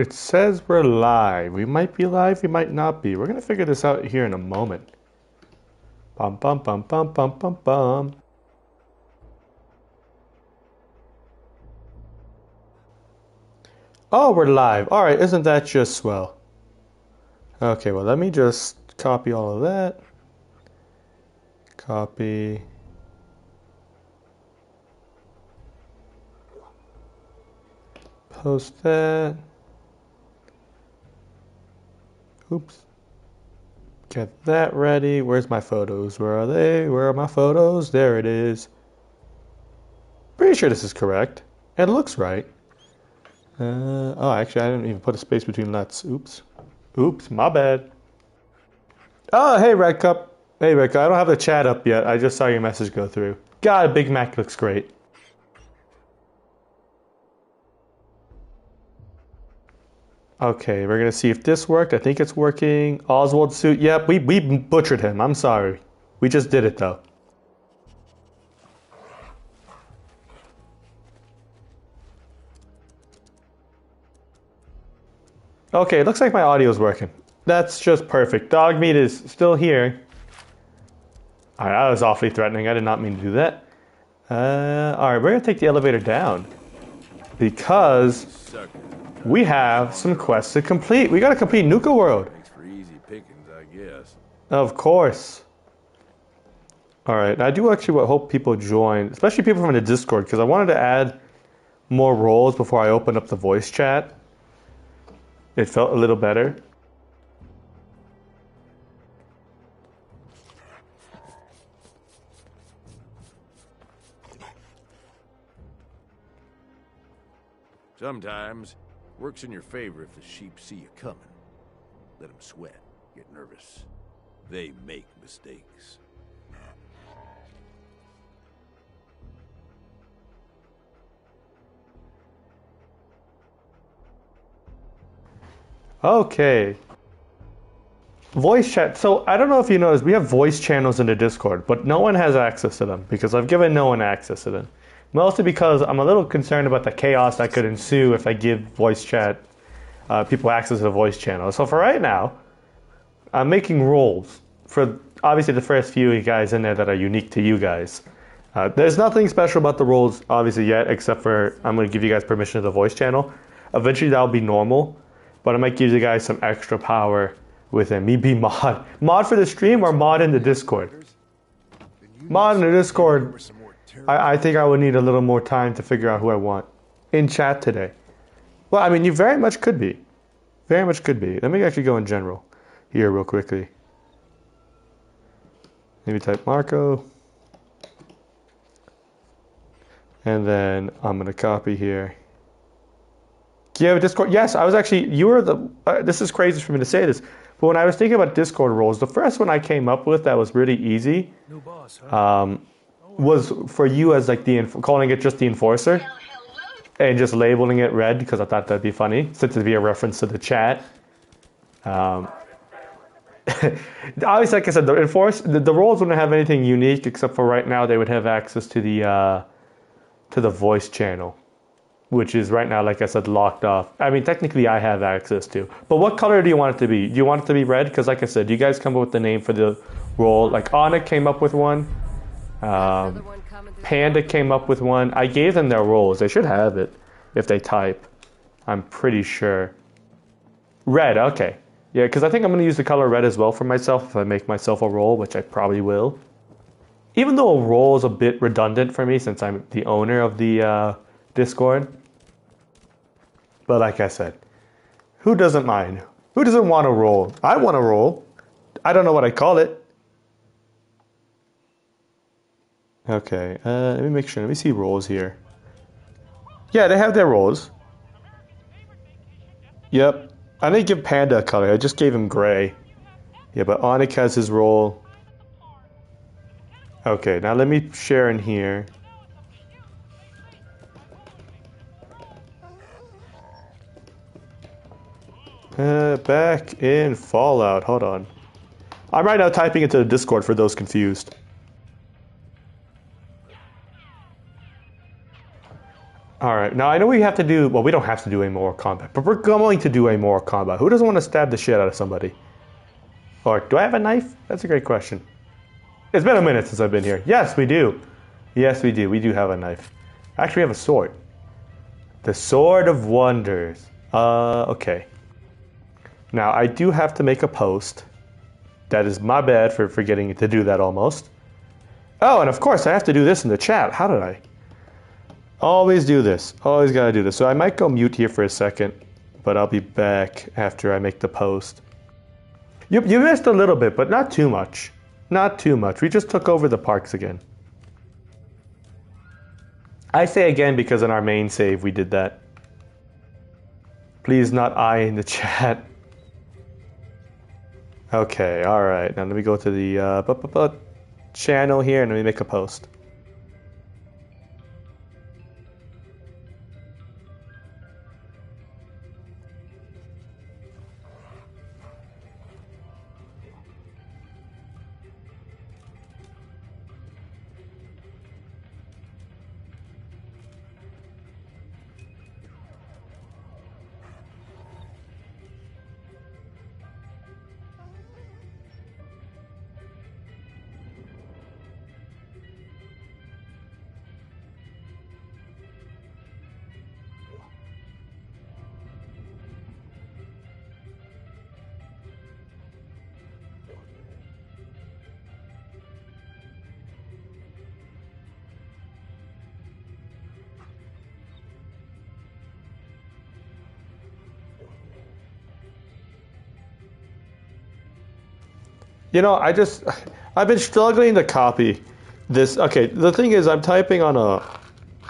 It says we're live. We might be live, we might not be. We're gonna figure this out here in a moment. Bum bum bum bum bum bum bum. Oh, we're live. Alright, isn't that just swell? Okay, well let me just copy all of that. Copy. Post that. Oops. Get that ready. Where's my photos? Where are they? Where are my photos? There it is. Pretty sure this is correct. It looks right. Oh, actually, I didn't even put a space between let's. Oops. Oops, my bad. Oh, hey, Red Cup. Hey, Red Cup. I don't have the chat up yet. I just saw your message go through. God, Big Mac looks great. Okay, we're gonna see if this worked. I think it's working. Oswald suit. Yep, we butchered him. I'm sorry. We just did it though. Okay, it looks like my audio is working. That's just perfect. Dog meat is still here. Alright, that was awfully threatening. I did not mean to do that. Alright, we're gonna take the elevator down. Because we have some quests to complete. We gotta complete Nuka World. Makes for easy pickings, I guess. Of course. Alright, I do actually hope people join, especially people from the Discord, because I wanted to add more roles before I open up the voice chat. It felt a little better. Sometimes, works in your favor if the sheep see you coming. Let them sweat, get nervous. They make mistakes. Okay. Voice chat. So I don't know if you noticed, we have voice channels in the Discord, but no one has access to them because I've given no one access to them. Mostly because I'm a little concerned about the chaos that could ensue if I give voice chat people access to the voice channel. So for right now, I'm making roles for obviously the first few guys in there that are unique to you guys. There's nothing special about the roles obviously yet, except for I'm going to give you guys permission to the voice channel. Eventually that'll be normal, but I might give you guys some extra power within me be mod. Mod for the stream or mod in the Discord? Mod in the Discord. I think I would need a little more time to figure out who I want in chat today. Well, I mean, you very much could be. Very much could be. Let me actually go in general here real quickly. Maybe type Marco. And then I'm going to copy here. Do you have a Discord? Yes, I was actually, you were the, this is crazy for me to say this, but when I was thinking about Discord roles, the first one I came up with that was really easy was for you as like calling it just the enforcer and just labeling it red because I thought that'd be funny, since it'd be a reference to the chat. Obviously, like I said, the roles wouldn't have anything unique except for right now they would have access to the voice channel, which is right now, like I said, locked off. I mean, technically I have access to. But what color do you want it to be? Do you want it to be red? Because like I said, you guys come up with the name for the role. Like Anna came up with one. Panda came up with one. I gave them their roles. They should have it if they type. I'm pretty sure. Red, okay. Yeah, because I think I'm going to use the color red as well for myself if I make myself a role, which I probably will. Even though a role is a bit redundant for me since I'm the owner of the Discord. But like I said, who doesn't mind? Who doesn't want a role? I want a role. I don't know what I call it. Okay, let me make sure. Let me see roles here. Yeah, they have their roles. Yep. I didn't give Panda a color. I just gave him gray. Yeah, but Onik has his role. Okay, now let me share in here. Back in Fallout. Hold on. I'm right now typing into the Discord for those confused. Alright, Alright, now I know we have to do... Well, we don't have to do a Mortal Kombat, but we're going to do a Mortal Kombat. Who doesn't want to stab the shit out of somebody? Or, do I have a knife? That's a great question. It's been a minute since I've been here. Yes, we do. Yes, we do. We do have a knife. Actually, we have a sword. The Sword of Wonders. Okay. Now, I do have to make a post. That is my bad for forgetting to do that almost. Oh, and of course, I have to do this in the chat. How did I? Always do this. Always gotta do this. So I might go mute here for a second, but I'll be back after I make the post. You missed a little bit, but not too much. Not too much. We just took over the parks again. I say again because in our main save we did that. Please not I in the chat. Okay, alright. Now let me go to the channel here and let me make a post. You know, I've been struggling to copy this. Okay, the thing is, I'm typing on a,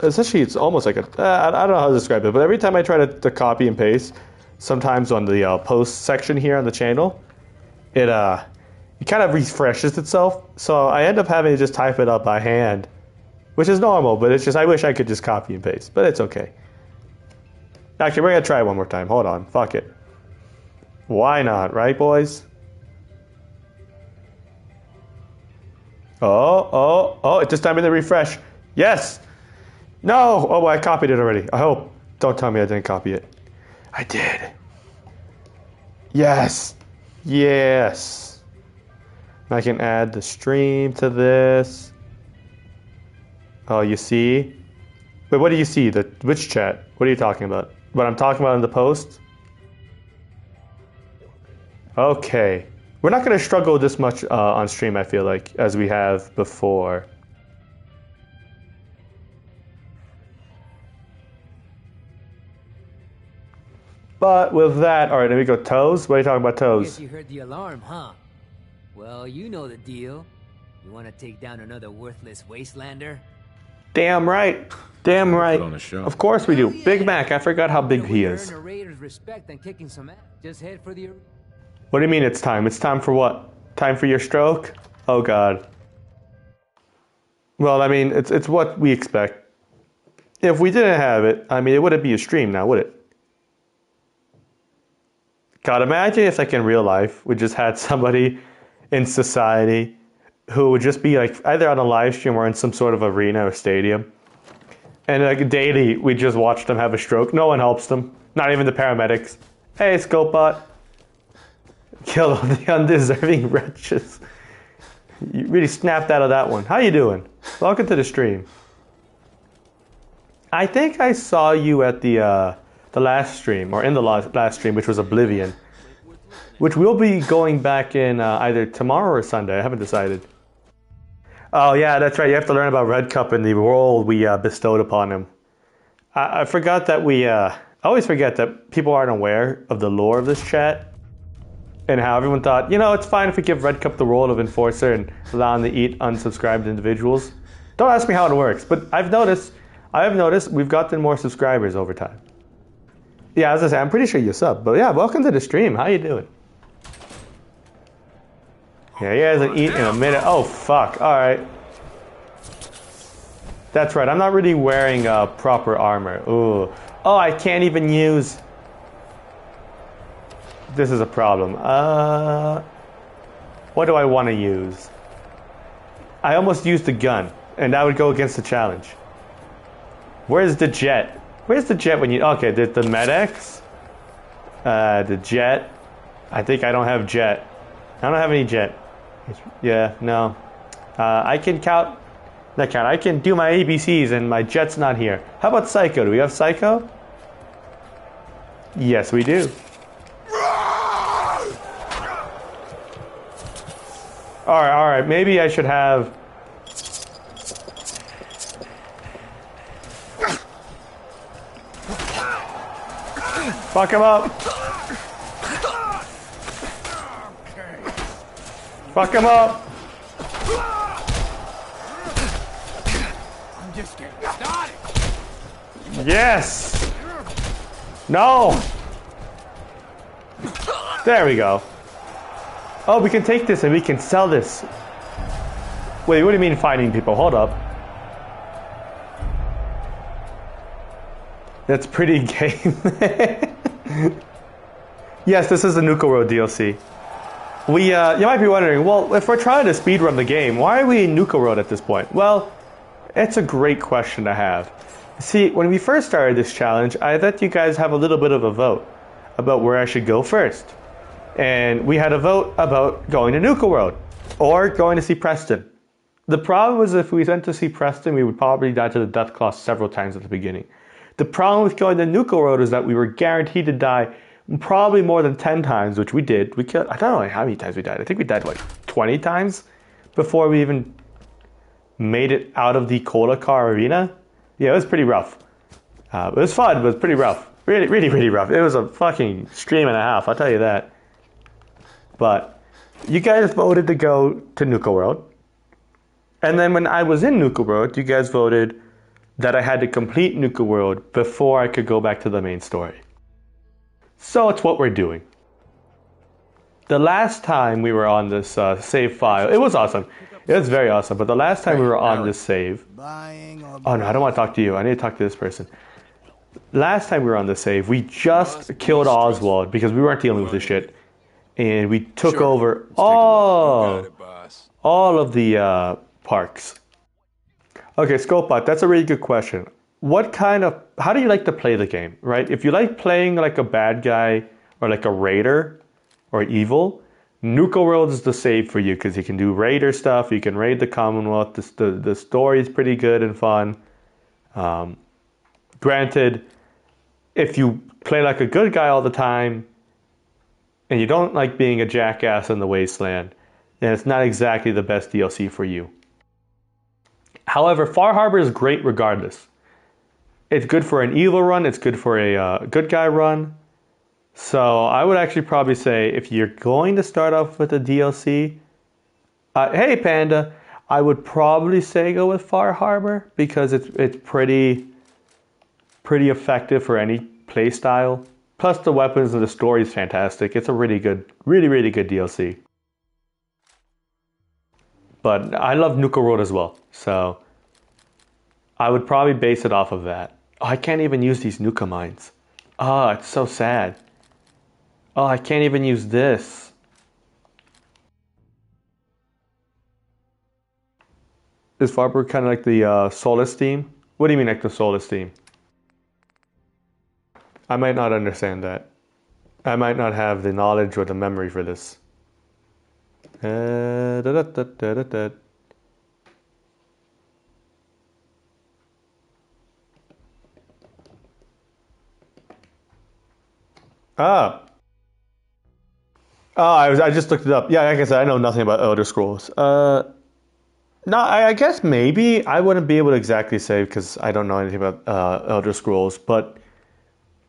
essentially it's almost like a, I don't know how to describe it, but every time I try to copy and paste, sometimes on the post section here on the channel, it kind of refreshes itself. So I end up having to just type it up by hand, which is normal, but it's just, I wish I could just copy and paste, but it's okay. Actually, we're going to try it one more time. Hold on. Fuck it. Why not, right, boys? Oh, it's just time to refresh. Yes! No! Oh, well, I copied it already. I hope. Don't tell me I didn't copy it. I did. Yes! Yes! I can add the stream to this. Oh, you see? Wait, what do you see? Which chat? What are you talking about? What I'm talking about in the post? Okay. We're not going to struggle this much on stream, I feel like, as we have before. But with that, all right, there we go. Toes? What are you talking about, Toes? Guess you heard the alarm, huh? Well, you know the deal. You want to take down another worthless Wastelander? Damn right. Damn right. On a show. Of course we do. Yeah. Big Mac, I forgot how big he is. Earn a Raider's respect and kicking some ass. Just head for the... What do you mean it's time? It's time for what? Time for your stroke? Oh, God. Well, I mean, it's what we expect. If we didn't have it, I mean, it wouldn't be a stream now, would it? God, imagine if, like, in real life, we just had somebody in society who would just be, like, either on a live stream or in some sort of arena or stadium. And, like, daily, we just watch them have a stroke. No one helps them. Not even the paramedics. Hey, Scopebot. Kill all the undeserving wretches. You really snapped out of that one. How you doing? Welcome to the stream. I think I saw you at the last stream, or in the last stream, which was Oblivion, which we'll be going back in either tomorrow or Sunday. I haven't decided. Oh yeah, that's right. You have to learn about Red Cup and the role we bestowed upon him. I forgot that I always forget that people aren't aware of the lore of this chat. And how everyone thought, you know, it's fine if we give Red Cup the role of enforcer and allow him to eat unsubscribed individuals. Don't ask me how it works, but I have noticed we've gotten more subscribers over time. Yeah, as I say, I'm pretty sure you sub, but yeah, welcome to the stream. How you doing? Yeah, he hasn't eaten in a minute. Oh, fuck. All right. That's right. I'm not really wearing proper armor. Ooh. Oh, I can't even use... This is a problem. What do I want to use? I almost used the gun, and that would go against the challenge. Where's the jet? Where's the jet when you... Okay, the medics. The jet. I think I don't have jet. I don't have any jet. Yeah, no. I can count... Not count. I can do my ABCs and my jet's not here. How about Psycho? Do we have Psycho? Yes, we do. Alright. Maybe I should have... Fuck him up! Fuck him up! I'm just getting started. Yes! No! There we go. Oh, we can take this and we can sell this. Wait, what do you mean fighting people? Hold up. That's pretty game. Yes, this is the Nuka Road DLC. You might be wondering, well, if we're trying to speedrun the game, why are we in Nuka Road at this point? Well, it's a great question to have. See, when we first started this challenge, I let you guys have a little bit of a vote about where I should go first. And we had a vote about going to Nuka Road or going to see Preston. The problem was if we went to see Preston, we would probably die to the death claw several times at the beginning. The problem with going to Nuka Road is that we were guaranteed to die probably more than 10 times, which we did. I don't know how many times we died. I think we died like 20 times before we even made it out of the Koul arena. Yeah, it was pretty rough. It was fun, but it was pretty rough. Really, really, really rough. It was a fucking stream and a half, I'll tell you that. But you guys voted to go to Nuka Road. And then when I was in Nuka Road, you guys voted that I had to complete Nuka World before I could go back to the main story. So it's what we're doing. The last time we were on this save file, it was awesome. It was very awesome, but the last time we were on this save... Oh no, I don't want to talk to you. I need to talk to this person. Last time we were on this save, we just killed Oswald because we weren't dealing with this shit. And we took over all of the parks. Okay, Scopebot, that's a really good question. How do you like to play the game, right? If you like playing like a bad guy or like a raider or evil, Nuka World is the save for you because you can do raider stuff, you can raid the Commonwealth, the story is pretty good and fun. Granted, if you play like a good guy all the time and you don't like being a jackass in the Wasteland, then it's not exactly the best DLC for you. However, Far Harbor is great regardless. It's good for an evil run, it's good for a good guy run. So I would actually probably say if you're going to start off with a DLC, hey Panda, I would probably say go with Far Harbor because it's pretty effective for any play style. Plus the weapons and the story is fantastic. It's a really good DLC. But I love Nuka Road as well, so I would probably base it off of that. Oh, I can't even use these Nuka mines. Oh, it's so sad. Oh, I can't even use this. Is Farber kind of like the Solus theme? What do you mean like the Solus theme? I might not understand that. I might not have the knowledge or the memory for this. Ah. Oh, I just looked it up. Yeah, like I said, I know nothing about Elder Scrolls. No, I guess maybe I wouldn't be able to exactly say because I don't know anything about Elder Scrolls, but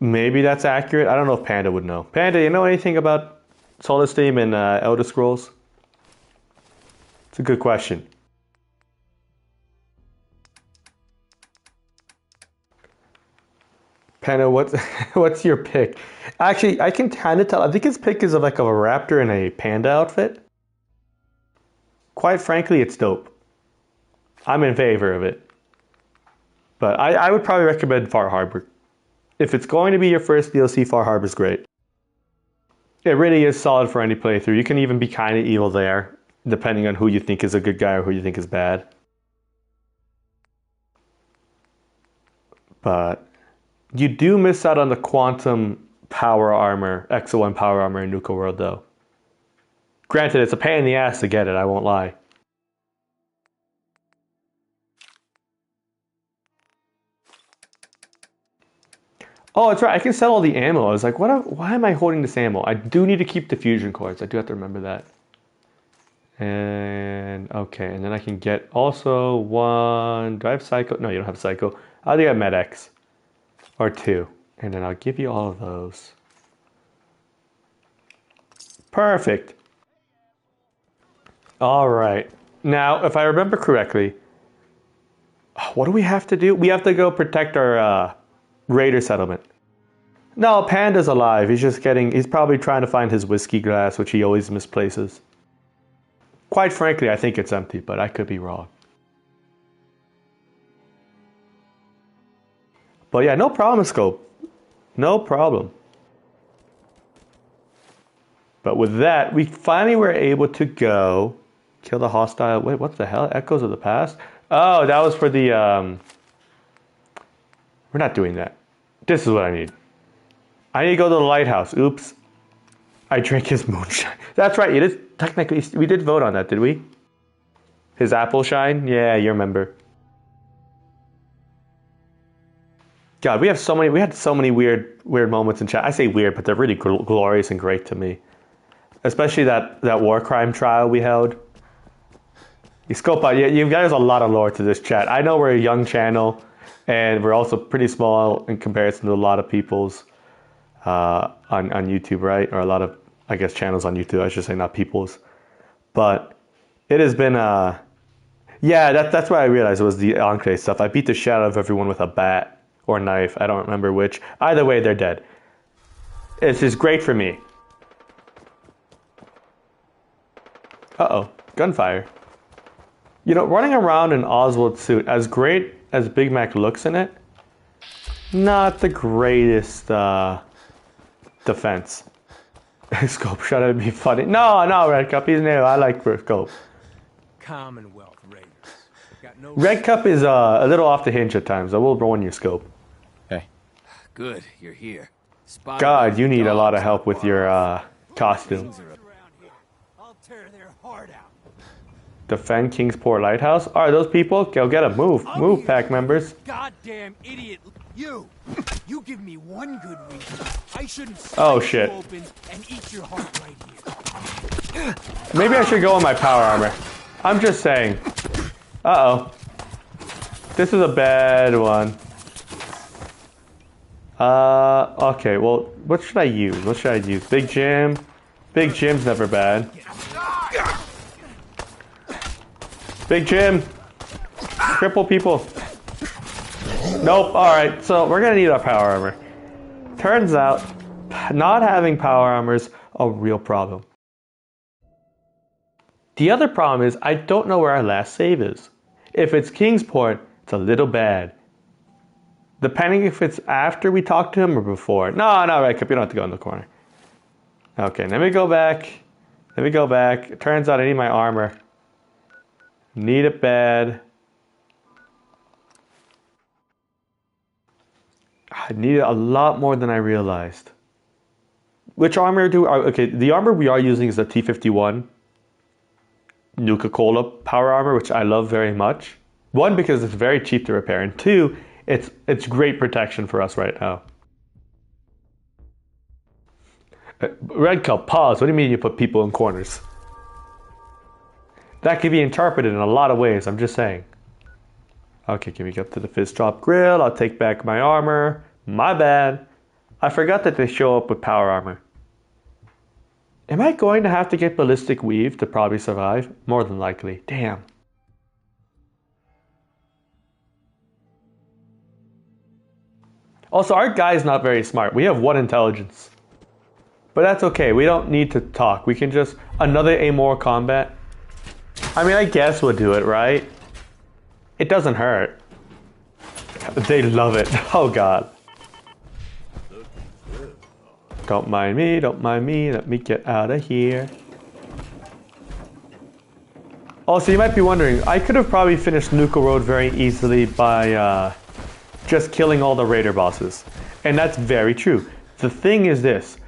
maybe that's accurate. I don't know if Panda would know. Panda, you know anything about Solus theme and Elder Scrolls? It's a good question. Panda, what's your pick? Actually, I can kind of tell. I think his pick is like of a raptor in a panda outfit. Quite frankly, it's dope. I'm in favor of it. But I would probably recommend Far Harbor. If it's going to be your first DLC, Far Harbor is great. It really is solid for any playthrough. You can even be kind of evil there, depending on who you think is a good guy or who you think is bad. But You do miss out on the quantum power armor, Exo-1 power armor in Nuka World, though. Granted, it's a pain in the ass to get it, I won't lie. Oh, that's right, I can sell all the ammo. I was like, why am I holding this ammo? I do need to keep the fusion cores. I do have to remember that. And, okay, and then I can get also one... Do I have Psycho? No, you don't have Psycho. I'll get Med-X. Or 2. And then I'll give you all of those. Perfect. All right. Now, if I remember correctly, what do we have to do? We have to go protect our raider settlement. No, Panda's alive. He's probably trying to find his whiskey glass, which he always misplaces. Quite frankly, I think it's empty, but I could be wrong. But yeah, no problem, Scope. No problem. But with that, we finally were able to go kill the hostile... Wait, what the hell? Echoes of the past? Oh, that was for the... We're not doing that. This is what I need. I need to go to the lighthouse. Oops. I drank his moonshine. That's right. It is technically... We did vote on that, did we? His apple shine? Yeah, you remember. God, we had so many weird moments in chat. I say weird, but they're really glorious and great to me. Especially that war crime trial we held. You scope out, you guys a lot of lore to this chat. I know we're a young channel, and we're also pretty small in comparison to a lot of people's on YouTube, right? Or a lot of, I guess, channels on YouTube. I should say, not people's. But it has been, yeah, that's why I realized it was the Enclave stuff. I beat the shit out of everyone with a bat or knife. I don't remember which. Either way, they're dead. It's just great for me. Uh-oh, gunfire. You know, running around in Oswald's suit, as great as Big Mac looks in it, not the greatest defense. Scope, shut up, be funny. No, Red Cup, he's new. I like Scope. Commonwealth Raiders. Got no Red Cup is a little off the hinge at times. I will ruin your Scope. Hey. Good, you're here. God, you need a lot of help with your costume. I'll tear their heart out. Defend Kingsport Lighthouse? Alright, those people, go get them. Move, pack members. Goddamn idiot. You give me one good reason. I shouldn't Shit. you open and eat your heart right here. Maybe I should go in my power armor. I'm just saying. Uh-oh. This is a bad one. Okay, well, what should I use? Big Jim? Big Jim's never bad. Big Jim! Cripple people. Nope, alright, so we're gonna need our power armor. Turns out, not having power armor is a real problem. The other problem is, I don't know where our last save is. If it's Kingsport, it's a little bad. Depending if it's after we talk to him or before. No, right, you don't have to go in the corner. Okay, let me go back. It turns out I need my armor. Need it bad. I need it a lot more than I realized. Which armor okay, the armor we are using is the T-51 Nuka-Cola power armor, which I love very much. One, because it's very cheap to repair, and two, it's great protection for us right now. Red Cup, pause. What do you mean you put people in corners? That could be interpreted in a lot of ways, I'm just saying. Okay, can we get to the Fizz Drop Grill? I'll take back my armor. My bad. I forgot that they show up with power armor. Am I going to have to get Ballistic Weave to probably survive? More than likely. Damn. Also, our guy's not very smart. We have 1 intelligence. But that's okay. We don't need to talk. We can just... Another amoral combat. I mean, I guess we'll do it, right? It doesn't hurt. They love it. Oh, God. Don't mind me. Let me get out of here. Also, you might be wondering, I could have probably finished Nuka Road very easily by just killing all the raider bosses. And that's very true. The thing is this.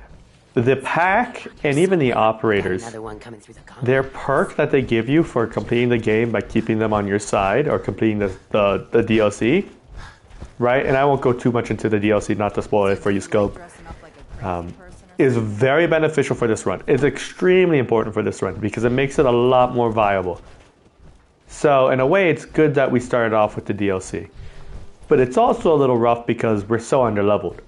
The pack and even the operators, Another one coming through the Commonwealth. their perk that they give you for completing the game by keeping them on your side or completing the DLC, right? And I won't go too much into the DLC, not to spoil it for you, Scope. Is very beneficial for this run. It's extremely important for this run because it makes it a lot more viable. So in a way, it's good that we started off with the DLC. But it's also a little rough because we're so underleveled.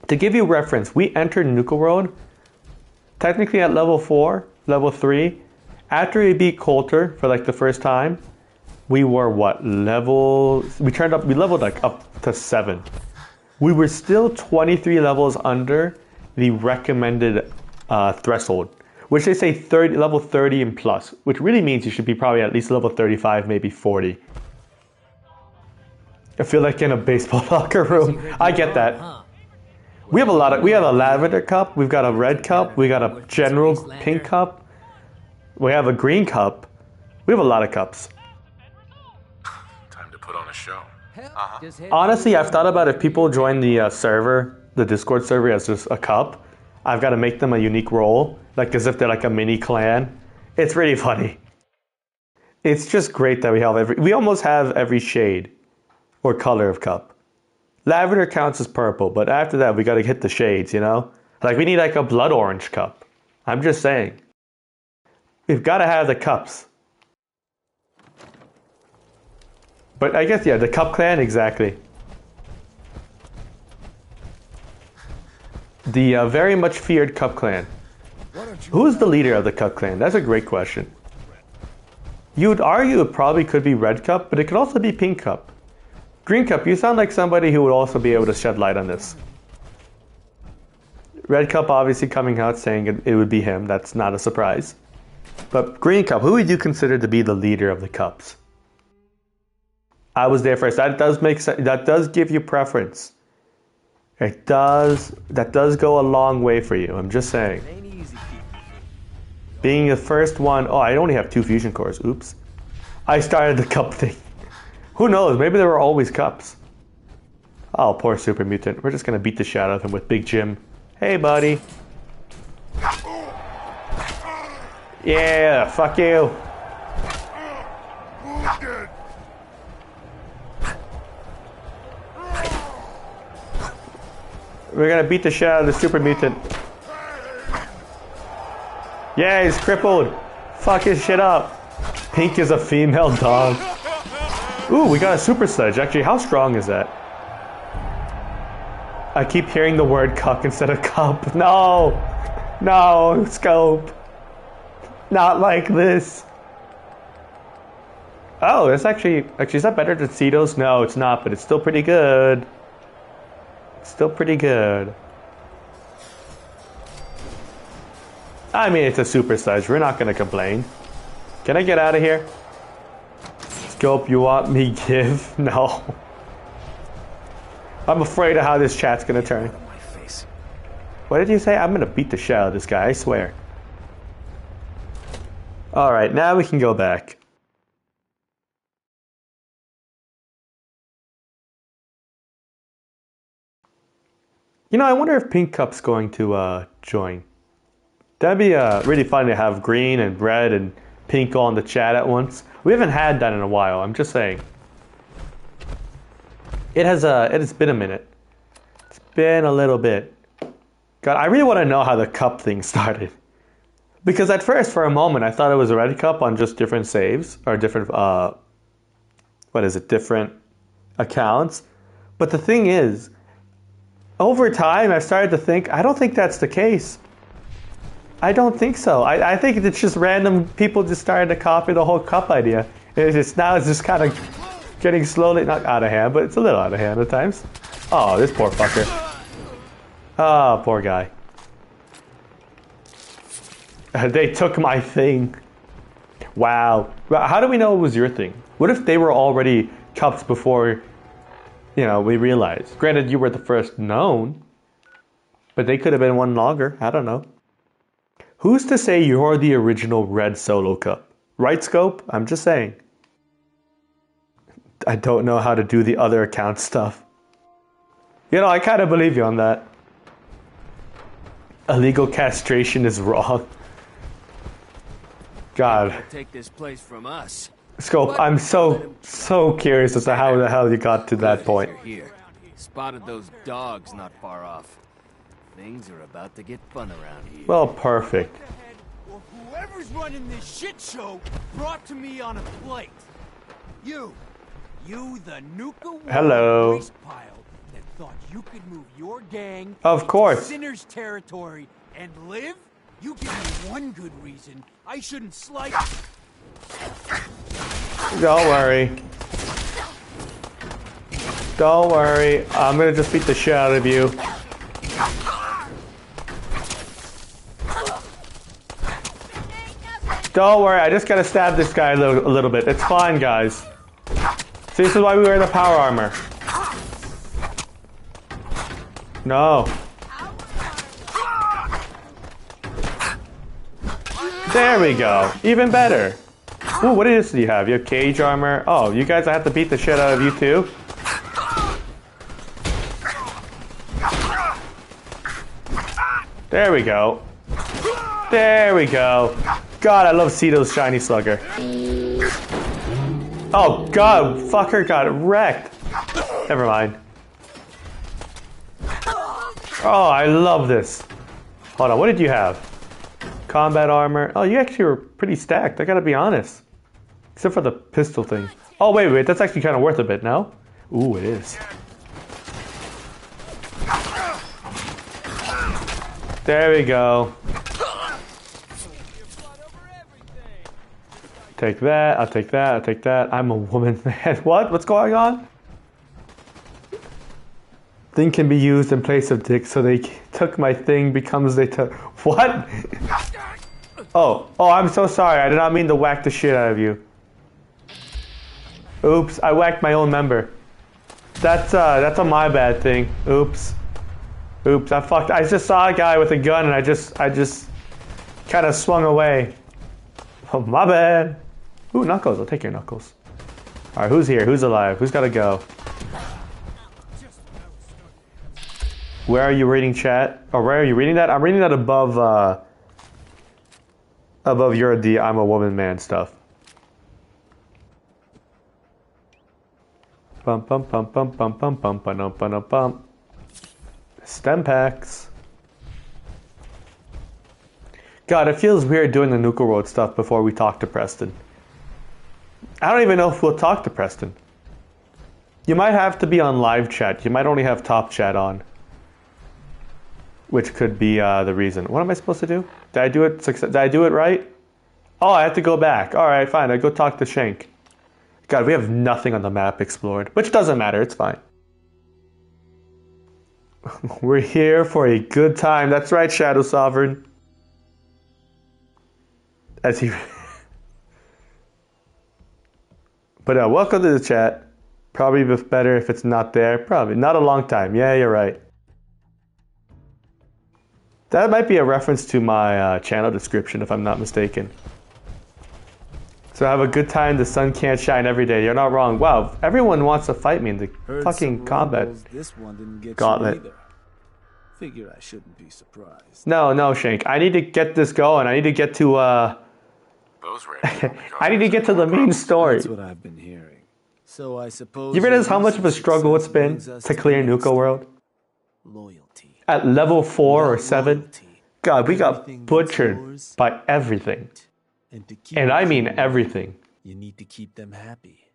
To give you reference, we entered Nuka World technically at level 4, level 3. After we beat Coulter for like the first time, we were what level? We leveled like up to 7. We were still 23 levels under the recommended threshold, which they say level 30 and plus, which really means you should be probably at least level 35, maybe 40. I feel like in a baseball locker room. I get that. We have we have a lavender cup, we've got a red cup, we got a general pink cup, we have a green cup, we have a lot of cups. Time to put on a show. Honestly, I've thought about if people join the server, the Discord server as just a cup, I've got to make them a unique role, like as if they're like a mini clan. It's really funny. It's just great that we almost have every shade or color of cup. Lavender counts as purple, but after that we gotta hit the shades, you know? Like we need like a blood orange cup. I'm just saying. We've gotta have the cups. But I guess, yeah, the cup clan, exactly. The very much feared cup clan. Who's the leader of the cup clan? That's a great question. You would argue it probably could be red cup, but it could also be pink cup. Green Cup, you sound like somebody who would also be able to shed light on this. Red Cup obviously coming out saying it would be him. That's not a surprise. But Green Cup, who would you consider to be the leader of the Cups? I was there first. That does make sense. That does give you preference. It does. That does go a long way for you. I'm just saying. Being the first one. Oh, I only have 2 fusion cores. Oops. I started the cup thing. Who knows? Maybe there were always cups. Oh, poor super mutant. We're just gonna beat the shit out of him with Big Jim. Hey, buddy. Yeah, fuck you. We're gonna beat the shit out of the super mutant. Yeah, he's crippled. Fuck his shit up. Pink is a female dog. Ooh, we got a super sledge. Actually, how strong is that? I keep hearing the word cuck instead of cup. No! No, Scope. Not like this. Oh, that's actually, is that better than Cetos? No, it's not, but it's still pretty good. It's still pretty good. I mean, it's a super sledge. We're not going to complain. Can I get out of here? Scope, you want me give? No. I'm afraid of how this chat's gonna turn. What did you say? I'm gonna beat the shit out of this guy, I swear. Alright, now we can go back. You know, I wonder if Pink Cup's going to join. That'd be really fun to have green and red and pink all in the chat at once. We haven't had that in a while, I'm just saying. It has been a minute. It's been a little bit. God, I really want to know how the cup thing started. Because at first, for a moment, I thought it was a red cup on just different saves, or different, different accounts. But the thing is, over time, I've started to think, I don't think that's the case. I don't think so. I think it's just random people just started to copy the whole cup idea. It's just kind of getting slowly, not out of hand, but it's a little out of hand at times. Oh, this poor fucker. Oh, poor guy. They took my thing. Wow. How do we know it was your thing? What if they were already cups before, we realized? Granted, you were the first known, but they could have been one longer. I don't know. Who's to say you're the original red solo cup? Right, Scope? I'm just saying. I don't know how to do the other account stuff. You know, I kind of believe you on that. Illegal castration is wrong. God. Take this place from us. Scope, I'm so curious as to how the hell you got to that point. You're here. Spotted those dogs not far off. Things are about to get fun around here. Well, perfect. Or whoever's running this shit show brought to me on a plate. You the Nuka Hello. waste pile that thought you could move your gang Of course. into Sinner's territory and live? You give me one good reason I shouldn't slice. Don't worry. Don't worry. I'm gonna just beat the shit out of you. Don't worry, I just gotta stab this guy a little bit. It's fine, guys. See, this is why we wear the power armor. No. There we go. Even better. Ooh, what else do you have? You have cage armor. Oh, you guys, I have to beat the shit out of you too? There we go. There we go. God, I love Cito's shiny slugger. Oh, God, fucker got wrecked. Never mind. Oh, I love this. Hold on, what did you have? Combat armor. Oh, you actually were pretty stacked, I gotta be honest. Except for the pistol thing. Oh, wait, that's actually kind of worth a bit, no? Ooh, it is. There we go. Take that, I'll take that, I'll take that. I'm a woman, man. What? What's going on? Thing can be used in place of dick, so they took my thing becomes they took... What? Oh, I'm so sorry. I did not mean to whack the shit out of you. Oops, I whacked my own member. That's a my bad thing. Oops. Oops, I fucked. I just saw a guy with a gun and I just kind of swung away. Oh, my bad. Ooh, Knuckles. I'll take your Knuckles. All right, who's here? Who's alive? Who's got to go? Where are you reading chat? Or where are you reading that? I'm reading that above your I'm a woman man stuff. Bum bum bum bum bum bum bum bum bum bum. Stem packs. God, it feels weird doing the Nuka Road stuff before we talk to Preston. I don't even know if we'll talk to Preston. You might have to be on live chat. You might only have top chat on. Which could be the reason. What am I supposed to do? Did I do it right? Oh, I have to go back. Alright, fine. I go talk to Shank. God, we have nothing on the map explored. Which doesn't matter. It's fine. We're here for a good time. That's right, Shadow Sovereign. As he... But welcome to the chat. Probably better if it's not there. Probably. Not a long time. Yeah, you're right. That might be a reference to my channel description, if I'm not mistaken. So have a good time. The sun can't shine every day. You're not wrong. Wow, everyone wants to fight me in the fucking combat This one didn't get gauntlet. you either. Figure I shouldn't be surprised. No, Shank. I need to get this going. I need to get to Those I need to get to the main story. That's what I've been hearing. So I suppose You realize how much of a struggle it's been to clear Nuka World? Loyalty. At level 4 or 7? Loyalty. God, we got Everything that's butchered yours, by everything. And to keep And I mean them, everything. You need to keep them happy.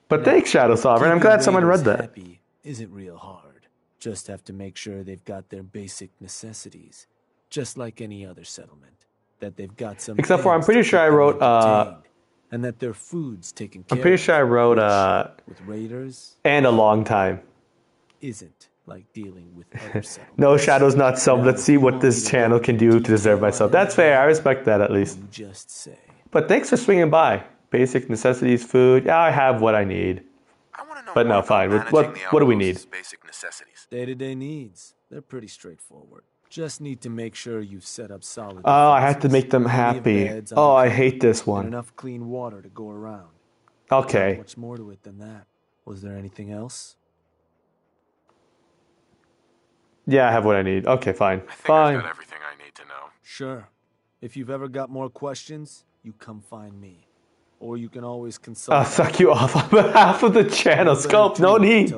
But thanks, Shadow Sovereign. I'm Keeping glad someone read raiders that. happy isn't real hard. Just have to make sure they've got their basic necessities, just like any other settlement. That they've got some. Except for I'm things pretty to sure keep I them wrote entertained, and that their food's taken care I'm pretty of, sure I wrote which, with raiders and a long time. isn't like dealing with other settlements. No, Shadow's not sub. Now, Let's see if you what want this me to channel go can do to deserve my sub. That's fair. I respect that at least. You just say. But thanks for swinging by. Basic necessities, food. Yeah, I have what I need. I want to know But more no, about fine. managing What the do we need? outpost's basic necessities. Day-to-day needs. They're pretty straightforward. Just need to make sure you've set up solid. Oh, I have to make them plenty of happy. beds on Oh, the I camp, hate this and one. enough clean water to go around. Okay. Much more to it than that. Was there anything else? Yeah, I have what I need. Okay, fine. I think Fine. I've got everything I need to know. Sure. If you've ever got more questions, you come find me. Or you can always consult. I'll suck you off on behalf of the channel. Scope, no need.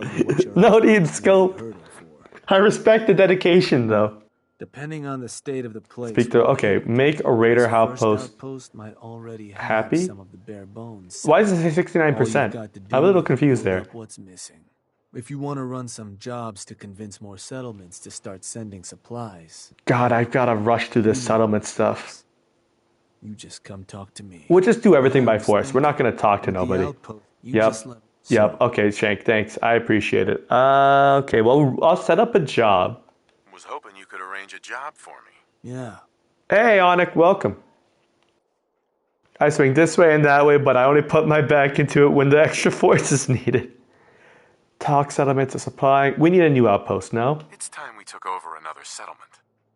No need, Scope. I respect the dedication, though. Depending on the state of the place. Speak to, okay, make a raider outpost might already have happy? some of the bare bones. Why does it say 69%? I'm a little confused there. What's missing? If you want to run some jobs to convince more settlements to start sending supplies. God, I've got to rush through this settlement stuff. You just come talk to me. We'll just do everything by force. We're not going to talk to nobody. Yep. Yep. Okay, Shank, thanks. I appreciate it. Okay, well, I'll set up a job. Was hoping you could arrange a job for me. Yeah. Hey, Onik, welcome. I swing this way and that way, but I only put my back into it when the extra force is needed. Talk settlements of supply. We need a new outpost now. It's time we took over another settlement.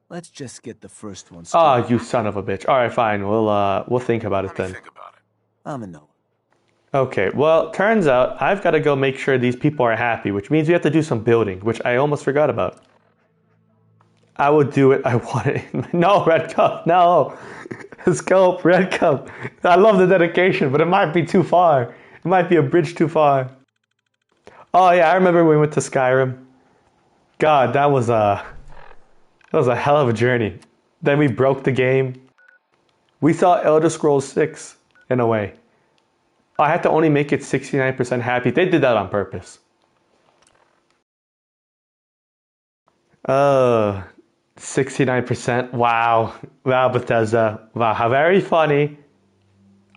Let's just get the first one Ah, started. you son of a bitch. All right, fine. We'll think about it Let me then. think about it. I'm a no. Okay, well, turns out I've got to go make sure these people are happy, which means we have to do some building, which I almost forgot about. I will do it. I want it. No, Red Cup. No. Scope, Red Cup. I love the dedication, but it might be too far. It might be a bridge too far. Oh, yeah, I remember when we went to Skyrim. God, that was a hell of a journey. Then we broke the game. We saw Elder Scrolls 6 in a way. I had to only make it 69% happy. They did that on purpose. 69%. Wow. Wow, Bethesda. Wow, how very funny.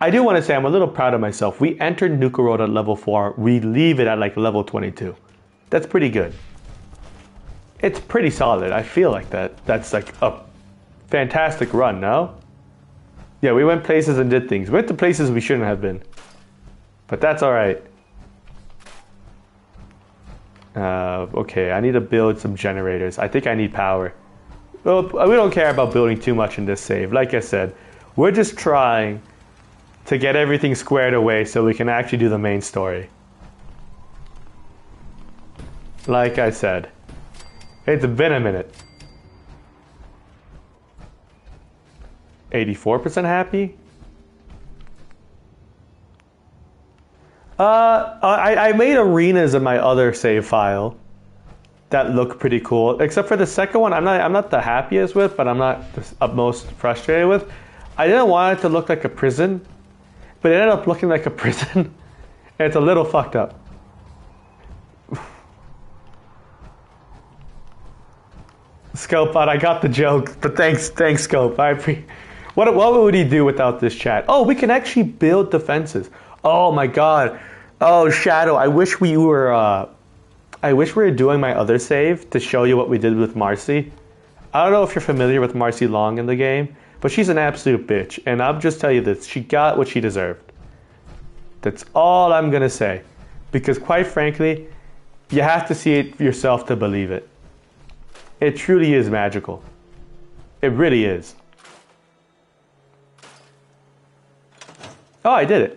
I do want to say I'm a little proud of myself. We entered Nuka Road at level 4. We leave it at like level 22. That's pretty good. It's pretty solid. I feel like that. That's like a fantastic run, no? Yeah, we went places and did things. We went to places we shouldn't have been. But that's all right. Okay, I need to build some generators. I think I need power. Well, we don't care about building too much in this save. Like I said, we're just trying to get everything squared away so we can actually do the main story. Like I said, it's been a minute. 84% happy? I made arenas in my other save file that look pretty cool. Except for the second one, I'm not the happiest with, but I'm not the utmost frustrated with. I didn't want it to look like a prison, but it ended up looking like a prison, and it's a little fucked up. Scope, I got the joke, but thanks, Scope. What would he do without this chat? Oh, we can actually build defenses. Oh my god. Oh, Shadow, I wish we were doing my other save to show you what we did with Marcy. I don't know if you're familiar with Marcy Long in the game, but she's an absolute bitch, and I'll just tell you this, she got what she deserved. That's all I'm gonna say. Because quite frankly, you have to see it yourself to believe it. It truly is magical. It really is. Oh, I did it.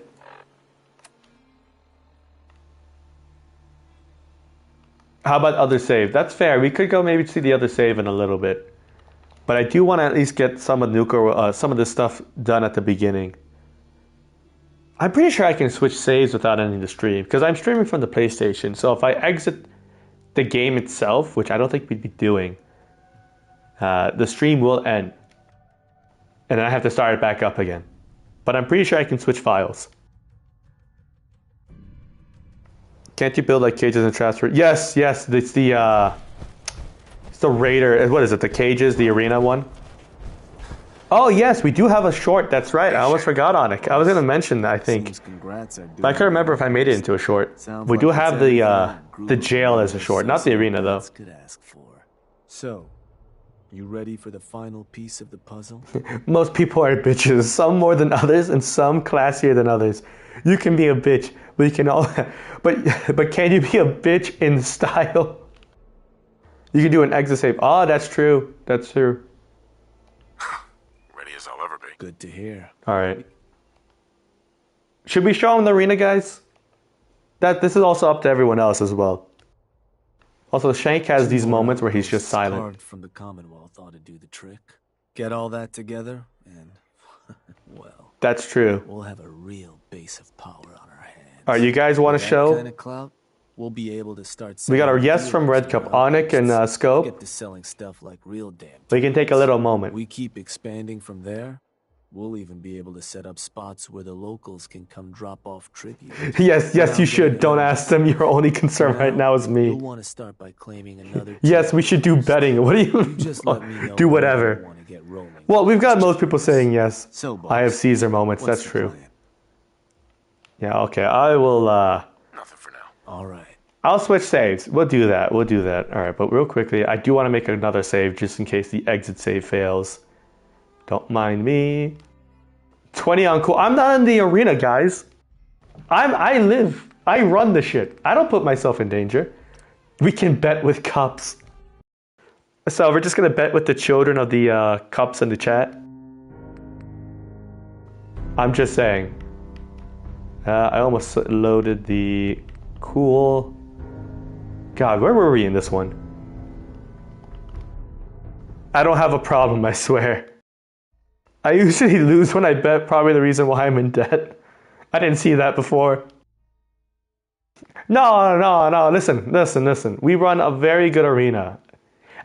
How about other save? That's fair. We could go maybe see the other save in a little bit. But I do want to at least get some of some of this stuff done at the beginning. I'm pretty sure I can switch saves without ending the stream, because I'm streaming from the PlayStation. So if I exit the game itself, which I don't think we'd be doing, the stream will end. And then I have to start it back up again. But I'm pretty sure I can switch files. Can't you build like cages and traps for? Yes, it's the raider. What is it? The cages, the arena one. Oh yes, we do have a short. That's right. I almost forgot on it. I was gonna mention that. I think. But I can't remember if I made it into a short. We do have the jail as a short, not the arena though. So, you ready for the final piece of the puzzle? Most people are bitches. Some more than others, and some classier than others. You can be a bitch, but you can all. But can you be a bitch in style? You can do an exit save. Oh, that's true. That's true. Ready as I'll ever be. Good to hear. All right. Should we show them the arena, guys? This is also up to everyone else as well. Also, Shank has these moments where he's just silent. Carved from the Commonwealth ought to do the trick. Get all that together, and well, That's true. we'll have a real base of power on our hands. All right, you guys want to With that show? kind of clout, we'll be able to start. We got a selling yes from deals Red to Cup, our Onic, and outposts. Scope. Get to selling stuff like real damn. We can take a little moment. We keep expanding from there. We'll even be able to set up spots where the locals can come drop off tribute. Yes, you should. Don't ask them. Your only concern right now is me. You'll want to start by claiming another. Yes, we should do betting. What do you? Just let me know Do when whatever. you want to get rolling. Well, we've got most people saying yes. So, boss, I have Caesar moments. what's That's the true. plan? Yeah. Okay. I will. Nothing for now. All right. I'll switch saves. We'll do that. All right. But real quickly, I do want to make another save just in case the exit save fails. Don't mind me. 20 on Koul. I'm not in the arena, guys. I run the shit. I don't put myself in danger. We can bet with cups. So we're just gonna bet with the children of the cups in the chat. I'm just saying. I almost loaded the Koul. God, where were we in this one? I don't have a problem, I swear. I usually lose when I bet, probably the reason why I'm in debt. I didn't see that before. No, listen. We run a very good arena.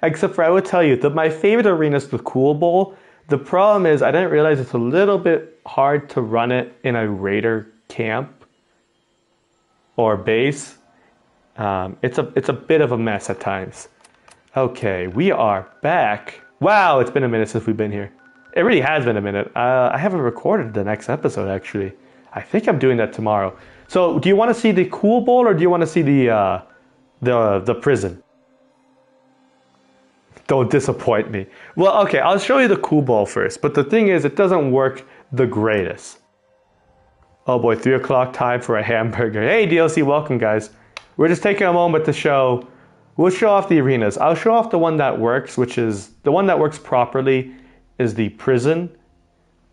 Except for, I would tell you, that my favorite arena is the Koul Bowl. The problem is, I didn't realize it's a little bit hard to run it in a raider camp or base. It's a bit of a mess at times. Okay, we are back. Wow, it's been a minute since we've been here. It really has been a minute. I haven't recorded the next episode, actually. I think I'm doing that tomorrow. So, do you want to see the Koul Bowl or do you want to see the prison? Don't disappoint me. Well, okay, I'll show you the Koul Bowl first. But the thing is, it doesn't work the greatest. Oh boy, 3 o'clock time for a hamburger. Hey, DLC, welcome, guys. We're just taking a moment to show. We'll show off the arenas. I'll show off the one that works, which is the one that works properly. Is the prison.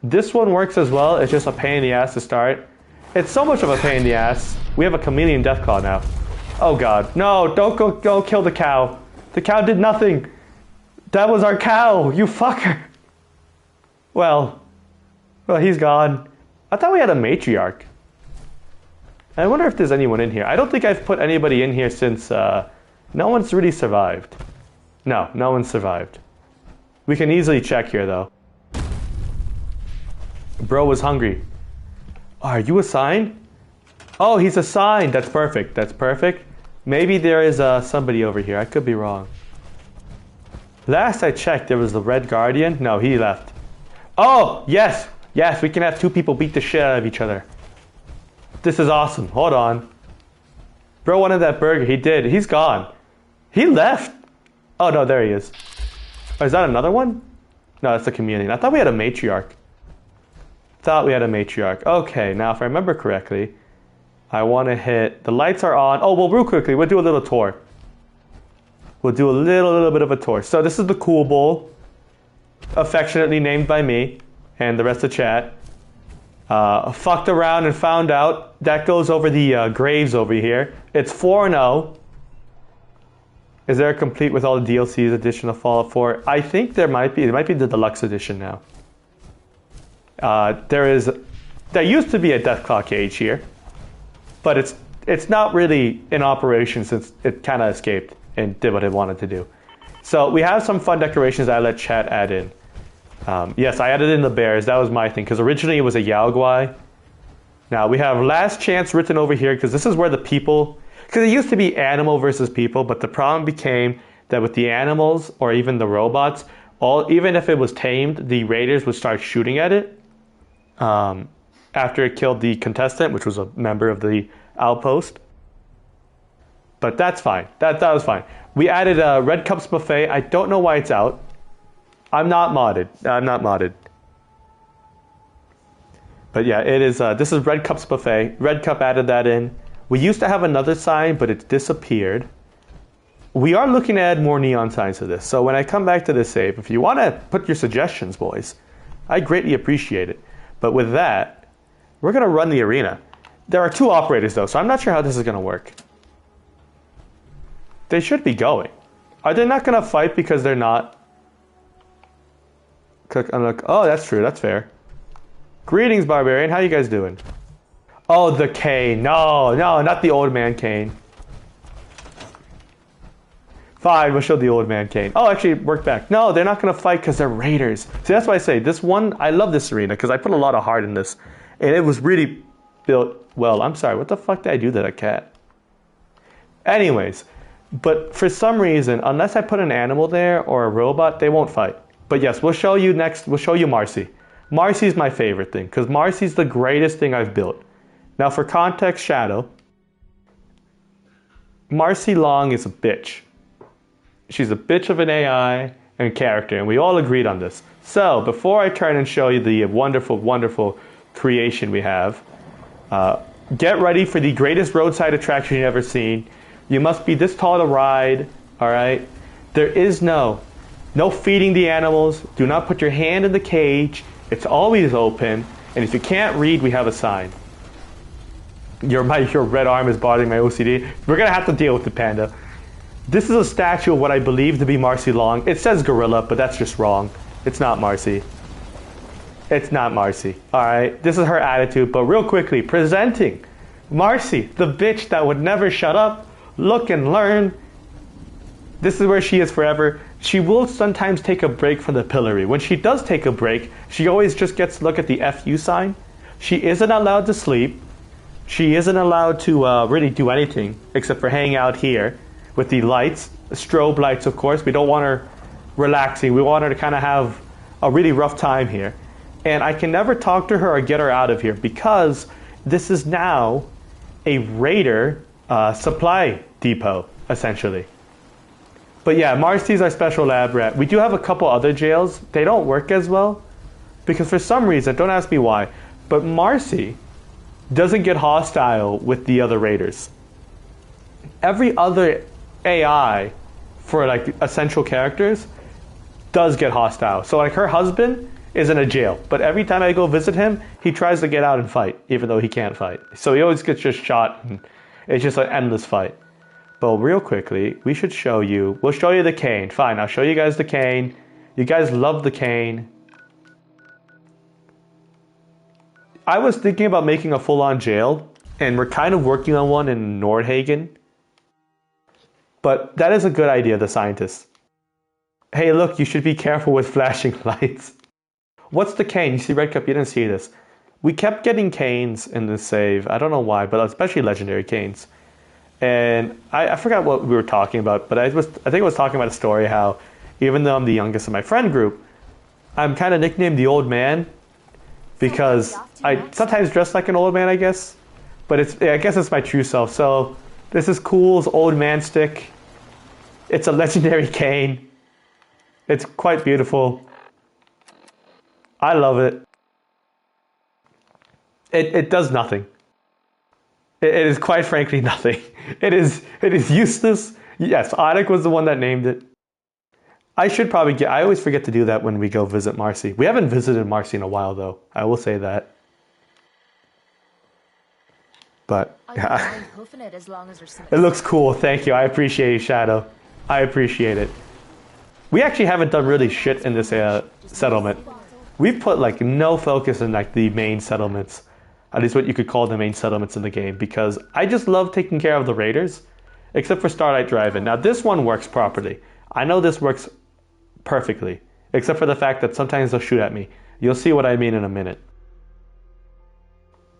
This one works as well. It's just a pain in the ass to start. It's so much of a pain in the ass. We have a chameleon deathclaw now. Oh god. No, don't kill the cow. The cow did nothing. That was our cow, you fucker. Well, he's gone. I thought we had a matriarch. I wonder if there's anyone in here. I don't think I've put anybody in here since no one's really survived. No one's survived. We can easily check here, though. Bro was hungry. Oh, are you assigned? Oh, he's assigned. That's perfect. Maybe there is somebody over here. I could be wrong. Last I checked, there was the Red Guardian. No, he left. Oh, yes. Yes, we can have two people beat the shit out of each other. This is awesome. Hold on. Bro wanted that burger. He did. He's gone. He left. Oh, no, there he is. Oh, is that another one? No, that's the chameleon. I thought we had a matriarch. Okay, now if I remember correctly, I want to hit... The lights are on. Oh, well, real quickly, we'll do a little tour. We'll do a little bit of a tour. So this is the Koul Bowl, affectionately named by me and the rest of the chat. Fucked around and found out. That goes over the graves over here. It's 4-0. Is there a complete with all the DLCs edition of Fallout 4? I think there might be. It might be the deluxe edition now. There used to be a Deathclaw cage here, but it's not really in operation since it kind of escaped and did what it wanted to do. So we have some fun decorations that I let chat add in. Yes, I added in the bears. That was my thing because originally it was a Yaoguai. Now we have last chance written over here because this is where the people... Because it used to be animal versus people, but the problem became that with the animals or even the robots, even if it was tamed, the raiders would start shooting at it after it killed the contestant, which was a member of the outpost. But that's fine. That was fine. We added a Red Cups buffet. I don't know why it's out. I'm not modded. But yeah, it is. This is Red Cups buffet. Red Cup added that in. We used to have another sign, but it's disappeared. We are looking to add more neon signs to this. So when I come back to this save, if you want to put your suggestions, boys, I greatly appreciate it. But with that, we're going to run the arena. There are two operators, though, so I'm not sure how this is going to work. They should be going. Are they not gonna fight because they're not? Click, unlock. Oh, that's true. That's fair. Greetings, Barbarian. How you guys doing? Oh, the Kane. No, not the old man Kane. Fine, we'll show the old man Kane. Oh, actually, it worked back. No, they're not gonna fight because they're raiders. See, that's why I say this one. I love this arena because I put a lot of heart in this, and it was really built well. I'm sorry. What the fuck did I do to that cat? Anyways, but for some reason, unless I put an animal there or a robot, they won't fight. But yes, we'll show you next. We'll show you Marcy. Marcy's my favorite thing because Marcy's the greatest thing I've built. Now, for context, Shadow. Marcy Long is a bitch. She's a bitch of an AI and character, and we all agreed on this. So, before I turn and show you the wonderful, wonderful creation we have, get ready for the greatest roadside attraction you've ever seen. You must be this tall to ride, all right? There is no feeding the animals. Do not put your hand in the cage. It's always open, and if you can't read, we have a sign. Your red arm is bothering my OCD. We're gonna have to deal with it, Panda. This is a statue of what I believe to be Marcy Long. It says gorilla, but that's just wrong. It's not Marcy. It's not Marcy. Alright, this is her attitude, but real quickly, presenting Marcy, the bitch that would never shut up, look and learn. This is where she is forever. She will sometimes take a break from the pillory. When she does take a break, she always just gets to look at the FU sign. She isn't allowed to sleep. She isn't allowed to really do anything except for hang out here with the lights, strobe lights, of course. We don't want her relaxing. We want her to kind of have a really rough time here. And I can never talk to her or get her out of here because this is now a raider supply depot, essentially. But yeah, Marcy's our special lab rat. We do have a couple other jails. They don't work as well because for some reason, don't ask me why, but Marcy doesn't get hostile with the other raiders. Every other AI for like essential characters does get hostile. So like her husband is in a jail, but every time I go visit him, he tries to get out and fight, even though he can't fight. So he always gets just shot, and it's just an endless fight. But real quickly, we'll show you the cane. Fine, I'll show you guys the cane. You guys love the cane. I was thinking about making a full-on jail, and we're kind of working on one in Nordhagen. But that is a good idea, the scientists. Hey, look, you should be careful with flashing lights. What's the cane? You see Red Cup, you didn't see this. We kept getting canes in this save. I don't know why, but especially legendary canes. And I forgot what we were talking about, but I think I was talking about a story how even though I'm the youngest in my friend group, I'm kind of nicknamed the old man because I sometimes dress like an old man, I guess. But I guess it's my true self. So this is Koul's old man stick. It's a legendary cane. It's quite beautiful. I love it. It does nothing. It is quite frankly nothing. It is useless. Yes, Onik was the one that named it. I should probably I always forget to do that when we go visit Marcy. We haven't visited Marcy in a while though. I will say that. But yeah. It looks cool. Thank you. I appreciate you, Shadow. I appreciate it. We actually haven't done really shit in this settlement. We've put like no focus in like the main settlements. At least what you could call the main settlements in the game, because I just love taking care of the raiders, except for Starlight Drive-In. Now this one works properly. I know this works perfectly, except for the fact that sometimes they'll shoot at me. You'll see what I mean in a minute.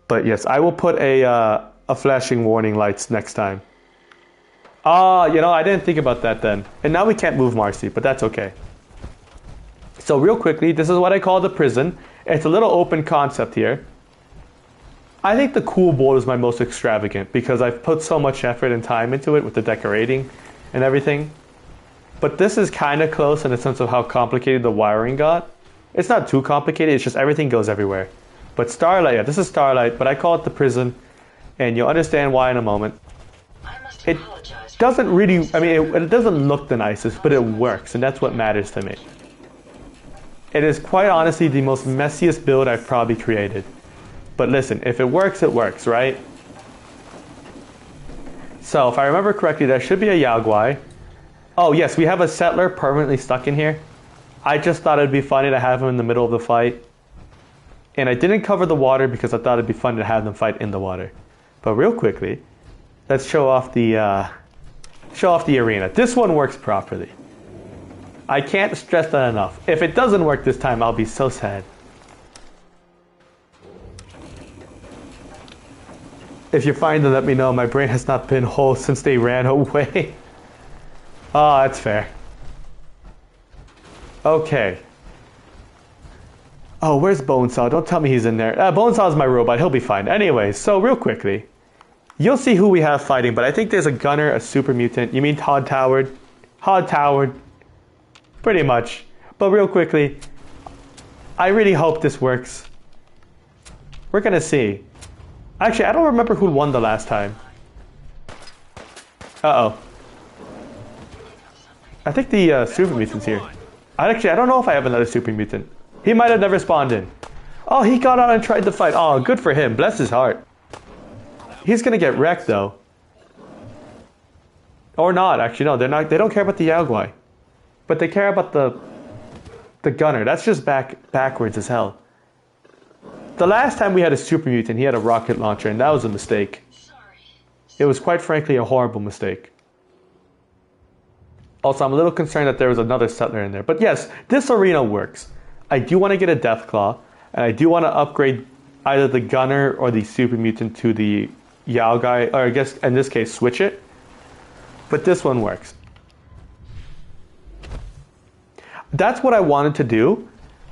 But yes, I will put a flashing warning lights next time. You know, I didn't think about that then. And now we can't move Marcy, but that's okay. So real quickly, this is what I call the prison. It's a little open concept here. I think the Koul board is my most extravagant because I've put so much effort and time into it with the decorating and everything. But this is kind of close in the sense of how complicated the wiring got. It's not too complicated, it's just everything goes everywhere. But Starlight, yeah, this is Starlight, but I call it the prison, and you'll understand why in a moment. It doesn't really, I mean, it doesn't look the nicest, but it works, and that's what matters to me. It is quite honestly the most messiest build I've probably created. But listen, if it works, right? So if I remember correctly, there should be a Yaogwai. Oh yes, we have a settler permanently stuck in here. I just thought it'd be funny to have him in the middle of the fight. And I didn't cover the water because I thought it'd be fun to have them fight in the water. But real quickly, let's show off the arena. This one works properly. I can't stress that enough. If it doesn't work this time, I'll be so sad. If you find them, let me know. My brain has not been whole since they ran away. Oh, that's fair. Okay. Oh, where's Bonesaw? Don't tell me he's in there. Bonesaw's my robot. He'll be fine. Anyway, so real quickly, you'll see who we have fighting, but I think there's a gunner, a super mutant. You mean Todd Toward? Todd Toward. Pretty much. But real quickly, I really hope this works. We're going to see. Actually, I don't remember who won the last time. Uh-oh. I think the super mutant's here. I don't know if I have another super mutant. He might have never spawned in. Oh, he got out and tried to fight. Oh, good for him. Bless his heart. He's going to get wrecked, though. Or not, actually. No, they're not. They don't care about the Yaogwai. But they care about the gunner. That's just backwards as hell. The last time we had a super mutant, he had a rocket launcher, and that was a mistake. It was quite frankly a horrible mistake. Also, I'm a little concerned that there was another settler in there. But yes, this arena works. I do want to get a Deathclaw, and I do want to upgrade either the gunner or the super mutant to the Yaogwai, or I guess in this case switch it. But this one works. That's what I wanted to do.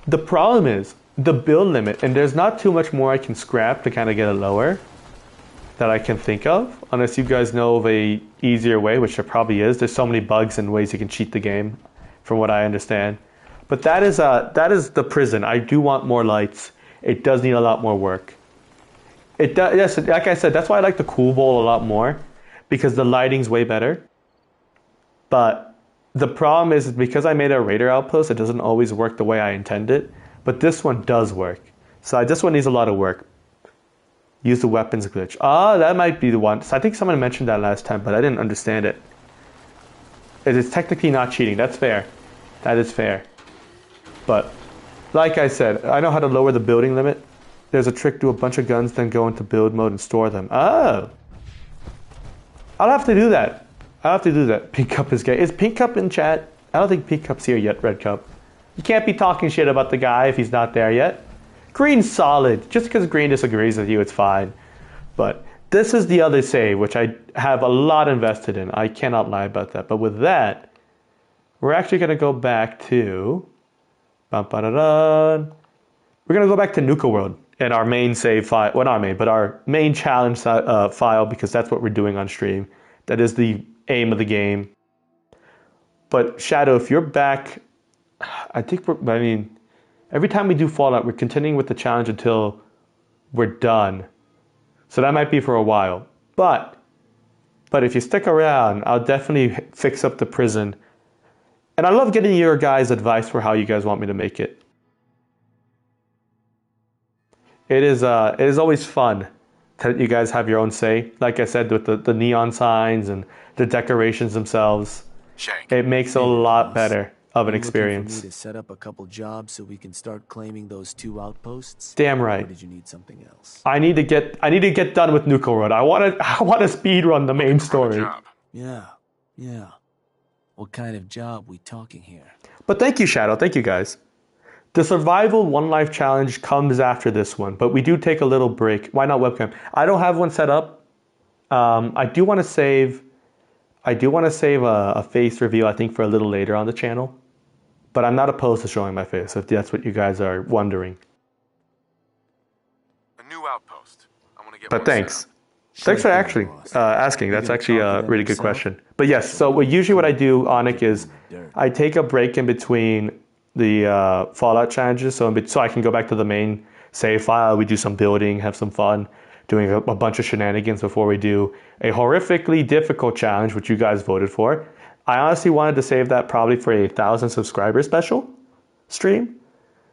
The problem is the build limit, and there's not too much more I can scrap to kind of get it lower that I can think of, unless you guys know of a easier way, which there probably is. There's so many bugs and ways you can cheat the game, from what I understand. But that is the prison. I do want more lights. It does need a lot more work. It does. Yes, like I said, that's why I like the Koul Bowl a lot more, because the lighting's way better. But the problem is because I made a raider outpost, it doesn't always work the way I intended. But this one does work. So this one needs a lot of work. Use the weapons glitch. Ah, that might be the one. So I think someone mentioned that last time, but I didn't understand it. It is technically not cheating. That's fair. That is fair. But like I said, I know how to lower the building limit. There's a trick: do a bunch of guns, then go into build mode and store them. Oh. I'll have to do that. I'll have to do that. Pink Cup is gay. Is Pink Cup in chat? I don't think Pink Cup's here yet, Red Cup. You can't be talking shit about the guy if he's not there yet. Green's solid. Just because Green disagrees with you, it's fine. But this is the other save, which I have a lot invested in. I cannot lie about that. But with that, we're actually going to go back to... We're going to go back to Nuka World and our main save file. Well, not main, but our main challenge file, because that's what we're doing on stream. That is the aim of the game. But Shadow, if you're back... I think every time we do Fallout, we're continuing with the challenge until we're done. So that might be for a while. But if you stick around, I'll definitely fix up the prison. And I love getting your guys' advice for how you guys want me to make it. It is always fun that you guys have your own say. Like I said, with the neon signs and the decorations themselves. Shank. It makes it a lot better of an You experience. looking for me to set up a couple jobs so we can start claiming those 2 outposts? Damn Or right. did you need something else? I need to get done with Nuka World. I want to speed run the main story. Job. Yeah. What kind of job we talking here? But thank you, Shadow. Thank you, guys. The Survival One Life Challenge comes after this one, but we do take a little break. Why not webcam? I don't have one set up. I do want to save a face reveal, I think, for a little later on the channel. But I'm not opposed to showing my face, if that's what you guys are wondering. A new outpost. I want to get But one thanks. set up. Thanks for actually asking. That's actually a really good question. But yes, so usually what I do, Onik, is I take a break in between the Fallout challenges, so I can go back to the main save file. We do some building, have some fun, doing a bunch of shenanigans before we do a horrifically difficult challenge, which you guys voted for. I honestly wanted to save that probably for a 1,000 subscriber special stream.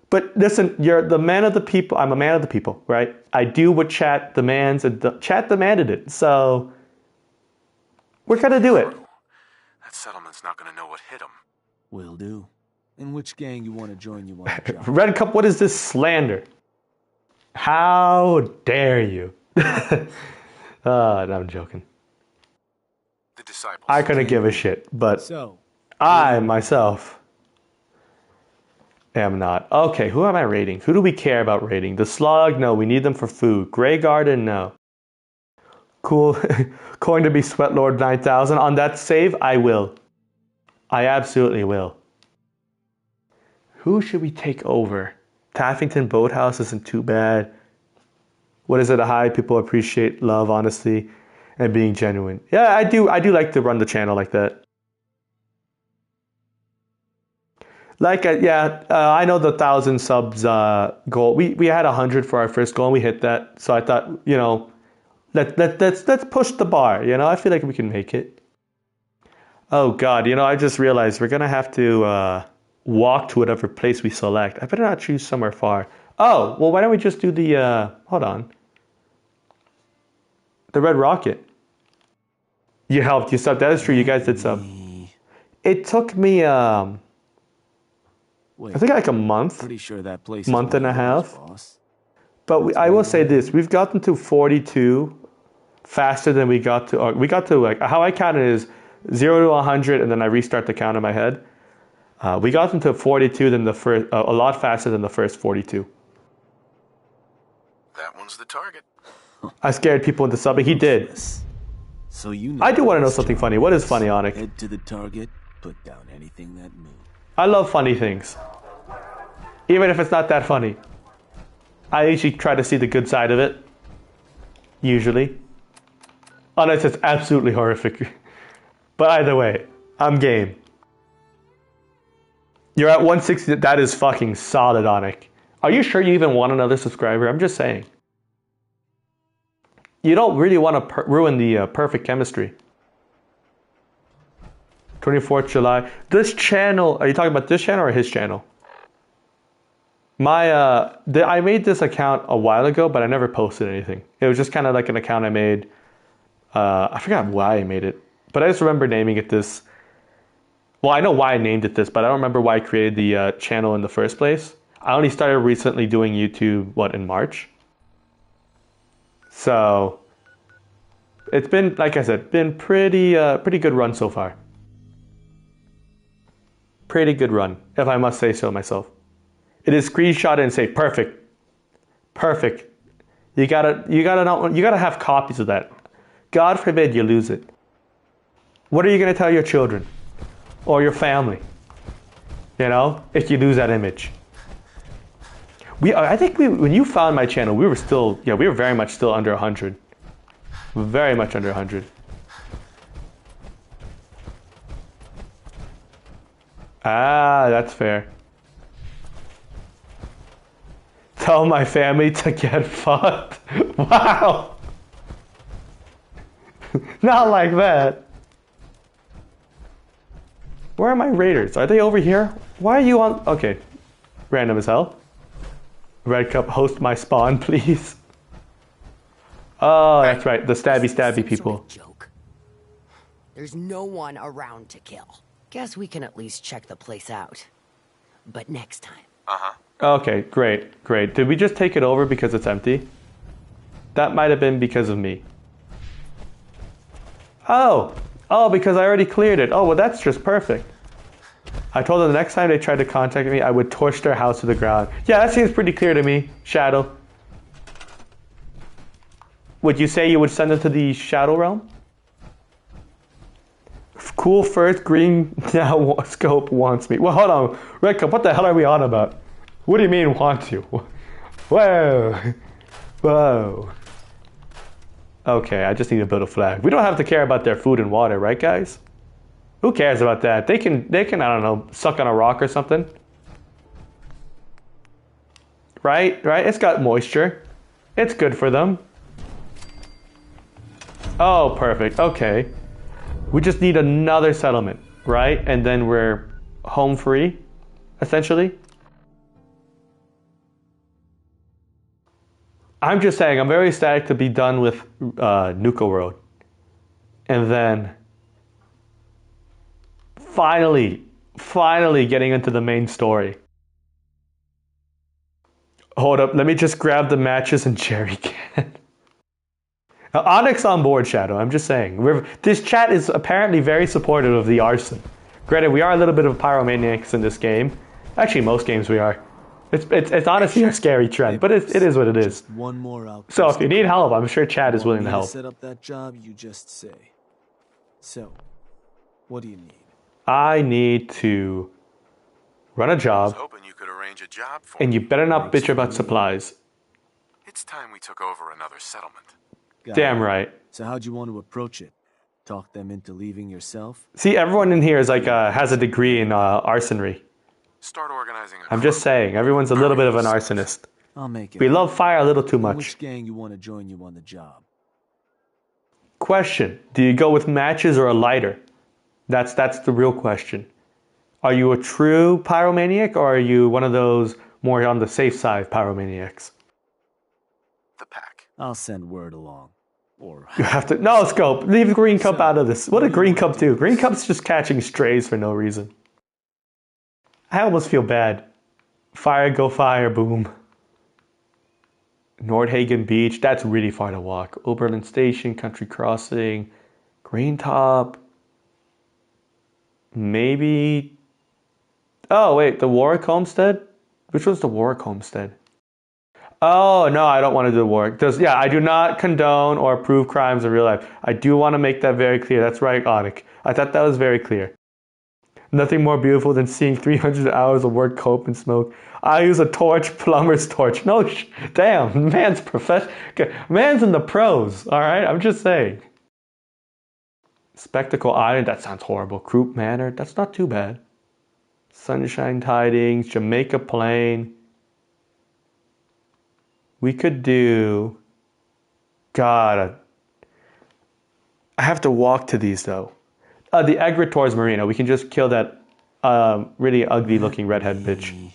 But listen, you're the man of the people. I'm a man of the people, right? I do what chat demands, and chat demanded it. So We're gonna do it. That settlement's not gonna know what hit them. Will do. And which gang you want to join you on the job? Red Cup, what is this slander? How dare you? No, I'm joking. The disciples. I couldn't give a shit, but So, I myself am not. Okay, who am I raiding? Who do we care about raiding? The Slug? No, we need them for food. Grey Garden? No. Cool. Going to be Sweatlord 9000. On that save, I will. I absolutely will. Who should we take over? Taffington Boathouse isn't too bad. What is it? A high people appreciate love, honesty, and being genuine. Yeah, I do like to run the channel like that. Like, I know the 1,000 subs goal. We had 100 for our first goal, and we hit that. So I thought, let's push the bar. I feel like we can make it. Oh God, I just realized we're gonna have to walk to whatever place we select. I better not choose somewhere far. Oh, well, why don't we just do the? Hold on. The Red Rocket. You helped. You subbed. That is true. You guys did sub. It took me. wait, I think like a month. pretty sure that place. Month and a half. Boss. But I will say this: we've gotten to 42 faster than we got to. We got to like how I count it is 0 to 100, and then I restart the count in my head. We got into 42 than the first, a lot faster than the first 42. That one's the target. I scared people into subbing. He did. So you know I do want to know this something job funny. What is is funny, Onyx? Head to the target, put down anything that moves. I love funny things. Even if it's not that funny. I usually try to see the good side of it. Usually. Unless it's absolutely horrific. But either way, I'm game. You're at 160. That is fucking solid, Onyx. Are you sure you even want another subscriber? I'm just saying. You don't really want to ruin the perfect chemistry. 24th July. This channel, are you talking about this channel or his channel? I made this account a while ago, but I never posted anything. It was just kind of like an account I made. I forgot why I made it, but I just remember naming it this. Well, I know why I named it this, but I don't remember why I created the channel in the first place. I only started recently doing YouTube, in March? So, it's been, like I said, been pretty good run so far. Pretty good run, if I must say so myself. It is screenshot and say perfect. Perfect. You gotta have copies of that. God forbid you lose it. What are you gonna tell your children? Or your family? If you lose that image. I think when you found my channel, we were very much still under 100. Very much under 100. Ah, that's fair. Tell my family to get fucked. Wow. Not like that. Where are my raiders? Are they over here? Why are you on? Okay. Random as hell. Red Cup, host my spawn, please. Oh, that's right. The stabby people. Joke. There's no one around to kill. Guess we can at least check the place out. But next time. Uh-huh. Okay, great. Did we just take it over because it's empty? That might have been because of me. Oh, because I already cleared it. Oh, well, that's just perfect. I told them the next time they tried to contact me, I would torch their house to the ground. Yeah, that seems pretty clear to me, Shadow. Would you say you would send them to the Shadow Realm? Cool first, green now scope wants me. Well, hold on. Red Cup, what the hell are we on about? What do you mean want you? Whoa. Okay, I just need to build a flag. We don't have to care about their food and water, right, guys? Who cares about that? They can, I don't know, suck on a rock or something. Right? It's got moisture. It's good for them. Oh, perfect. Okay. We just need another settlement, right? And then we're home free, essentially. I'm just saying, I'm very ecstatic to be done with Nuka World. And then Finally getting into the main story. Hold up, let me just grab the matches and jerry can. Onyx on board, Shadow, I'm just saying. This chat is apparently very supportive of the arson. Granted, we are a little bit of pyromaniacs in this game. Actually, most games we are. It's honestly a scary trend, but it is what it is. One more outpost. So if you need help, I'm sure Chad is willing to help. Set up that job, you just say. So, what do you need? I need to run a I was job, hoping you could arrange a job for and me. you better not bitch about supplies. It's time we took over another settlement. Got Damn it. right. So how'd you want to approach it? Talk them into leaving yourself? See, everyone in here is like has a degree in arsonry. Start organizing a I'm just crew. saying, everyone's a little bit of an arsonist. I'll make it. We love fire a little too much. Which gang you want to join you on the job? Question: do you go with matches or a lighter? That's the real question. Are you a true pyromaniac, or are you one of those more on the safe side pyromaniacs? The pack. I'll send word along. Or You have to no scope. Leave Green Cup out of this. What did Green Cup do? Green Cup's just catching strays for no reason. I almost feel bad. Fire, go fire, boom. Nordhagen Beach, that's really far to walk. Oberlin Station, Country Crossing, Green Top. Maybe. Oh, wait, the Warwick Homestead? Which was the Warwick Homestead? Oh, no, I don't want to do the Warwick. I do not condone or approve crimes in real life. I do want to make that very clear. That's right, Onic. I thought that was very clear. Nothing more beautiful than seeing 300 hours of work cope and smoke. I use a torch, plumber's torch. No, damn, man's professional. Man's in the pros, all right? I'm just saying. Spectacle Island, that sounds horrible. Croup Manor, that's not too bad. Sunshine Tidings, Jamaica Plain. We could do... God, I have to walk to these, though. The Egretors Marina. We can just kill that really ugly-looking redhead bitch.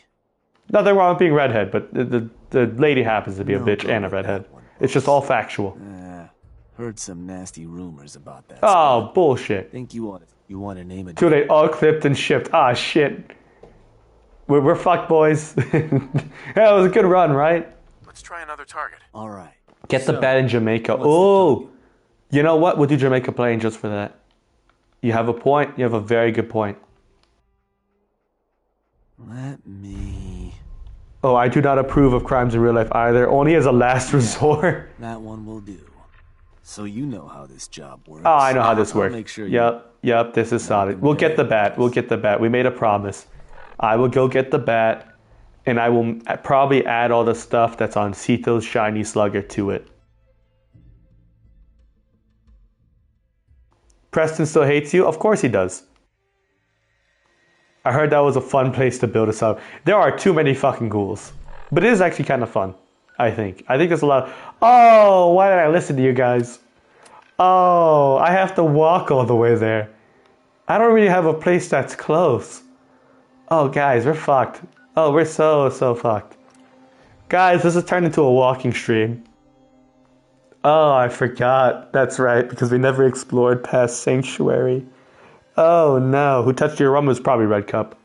Nothing wrong with being redhead, but the lady happens to be a bitch and a redhead. It's just all factual. Heard some nasty rumors about that. Oh, bullshit. Think you want to name it? Too late. All clipped and shipped. Ah, shit. We're fucked, boys. That was a good run, right? Let's try another target. All right. Get the bed in Jamaica. Oh, you know what? We'll do Jamaica Plain just for that. You have a point. You have a very good point. Let me... Oh, I do not approve of crimes in real life either. Only as a last resort. That one will do. So you know how this job works. Oh, I know how this I'll works. Make sure Yep, this is solid. We'll get the bat. We'll get the bat. We made a promise. I will go get the bat, and I will probably add all the stuff that's on Sito's Shiny Slugger to it. Preston still hates you? Of course he does. I heard that was a fun place to build a sub. There are too many fucking ghouls. But it is actually kind of fun, I think. I think there's a lot of... Oh, why did I listen to you guys? Oh, I have to walk all the way there. I don't really have a place that's close. Oh, guys, we're fucked. Oh, we're so fucked. Guys, this has turned into a walking stream. Oh, I forgot. That's right, because we never explored past Sanctuary. Oh, no. Who touched your rum was probably Red Cup.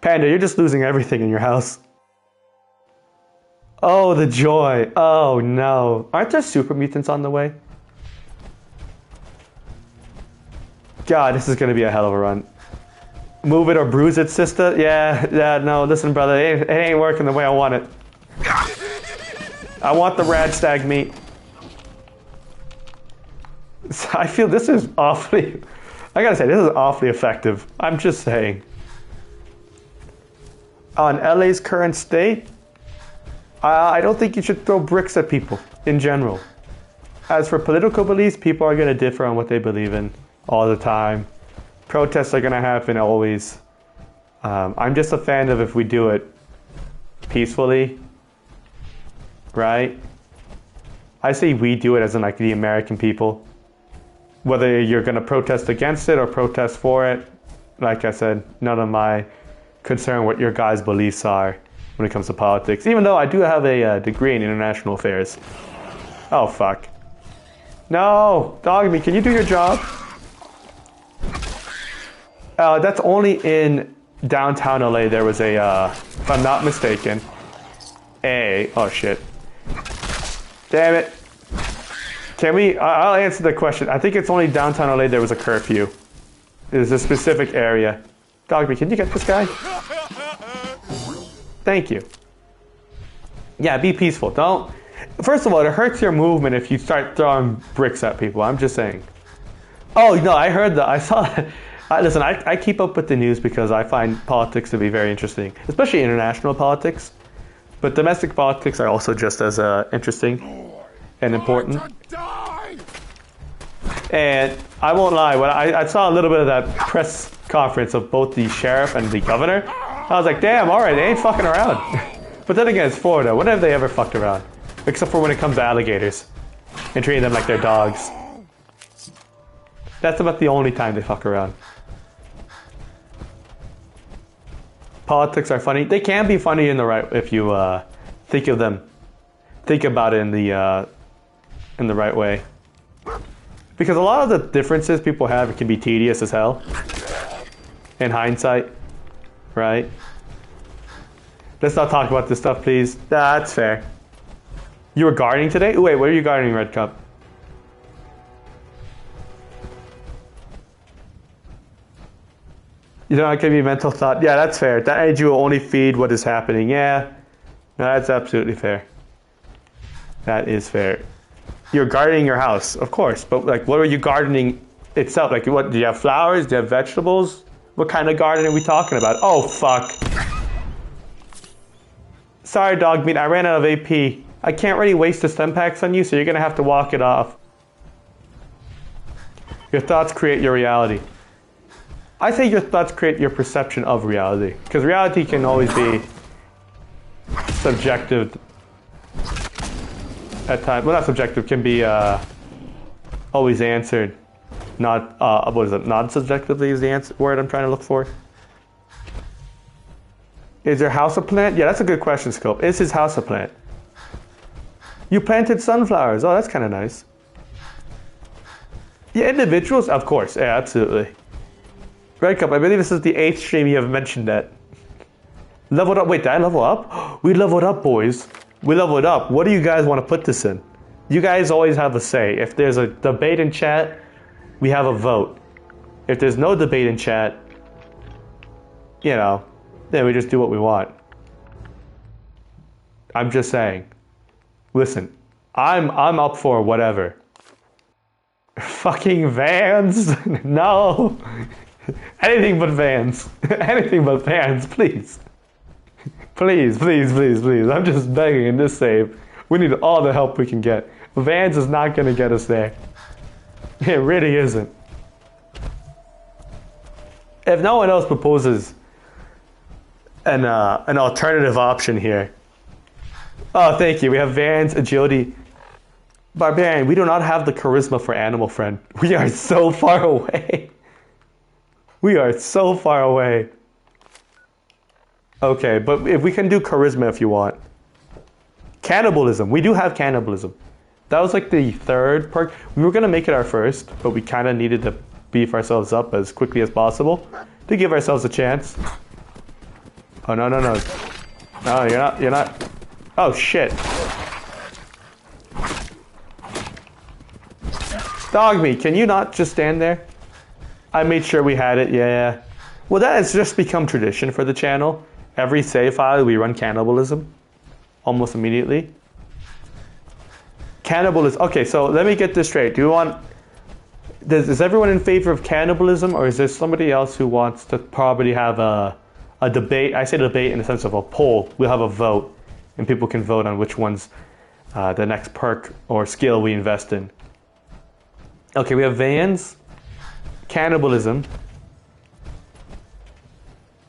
Panda, you're just losing everything in your house. Oh, the joy. Oh, no. Aren't there super mutants on the way? God, this is going to be a hell of a run. Move it or bruise it, sister? Yeah, no, listen, brother. It ain't working the way I want it. I want the rad stag meat. I feel this is awfully... I gotta say, this is awfully effective. I'm just saying. On LA's current state, I don't think you should throw bricks at people in general. As for political beliefs, people are going to differ on what they believe in all the time. Protests are going to happen always. I'm just a fan of if we do it peacefully, right? I say we do it as in like the American people. Whether you're going to protest against it or protest for it, like I said, none of my concern what your guys' beliefs are when it comes to politics. Even though I do have a degree in international affairs. Oh, fuck. No! Dog me, can you do your job? That's only in downtown LA. There was a, if I'm not mistaken, oh shit. Damn it. Can we, I'll answer the question. I think it's only downtown LA there was a curfew. There's a specific area. Dogby, can you get this guy? Thank you. Yeah, be peaceful. Don't, first of all, it hurts your movement if you start throwing bricks at people. I'm just saying. Oh, no, I heard that. I saw that. Listen, I keep up with the news because I find politics to be very interesting, especially international politics. But domestic politics are also just as interesting and important. And I won't lie, when I saw a little bit of that press conference of both the sheriff and the governor, I was like, damn, all right, they ain't fucking around. But then again, it's Florida. When have they ever fucked around? Except for when it comes to alligators and treating them like they're dogs. That's about the only time they fuck around. Politics are funny. They can be funny in the right if you think about it in the right way. Because a lot of the differences people have, it can be tedious as hell. In hindsight, right? Let's not talk about this stuff, please. That's fair. You were gardening today? Ooh, wait, what are you gardening, Red Cup? You know, it can be mental thought. Yeah, that's fair. That energy will only feed what is happening. Yeah, no, that's absolutely fair. That is fair. You're gardening your house, of course. But like, what are you gardening itself? Like, what, do you have flowers? Do you have vegetables? What kind of garden are we talking about? Oh, fuck. Sorry, dog meat. I ran out of AP. I can't really waste the stem packs on you, so you're going to have to walk it off. Your thoughts create your reality. I say your thoughts create your perception of reality. Because reality can always be subjective at times. Well, not subjective, can be always answered. Not, what is it? Non-subjectively is the word I'm trying to look for. Is your house a plant? Yeah, that's a good question, Scope. Is his house a plant? You planted sunflowers. Oh, that's kind of nice. Yeah, individuals? Of course. Yeah, absolutely. Red Cup, I believe this is the 8th stream you have mentioned that. Leveled up. Wait, did I level up? We leveled up, boys. We leveled up. What do you guys want to put this in? You guys always have a say. If there's a debate in chat, we have a vote. If there's no debate in chat, you know, then we just do what we want. I'm just saying. Listen, I'm up for whatever. Fucking vans? No. Anything but vans. Anything but vans, please. Please, please, please, please. I'm just begging in this save. We need all the help we can get. Vans is not going to get us there. It really isn't. If no one else proposes an alternative option here. Oh, thank you. We have Vans, Agility. Barbarian, we do not have the charisma for Animal Friend. We are so far away. We are so far away. Okay, but if we can do charisma if you want. Cannibalism. We do have cannibalism. That was like the 3rd perk. We were going to make it our 1st, but we kind of needed to beef ourselves up as quickly as possible to give ourselves a chance. Oh, no, no, no. No, you're not. Oh, shit. Dog meat, can you not just stand there? I made sure we had it, yeah. Well, that has just become tradition for the channel. Every save file, we run cannibalism. Almost immediately. Cannibalism. Okay, so let me get this straight. Do you want... Is everyone in favor of cannibalism, or is there somebody else who wants to probably have a debate? I say debate in the sense of a poll. We'll have a vote, and people can vote on which one's the next perk or skill we invest in. Okay, we have Vans, cannibalism,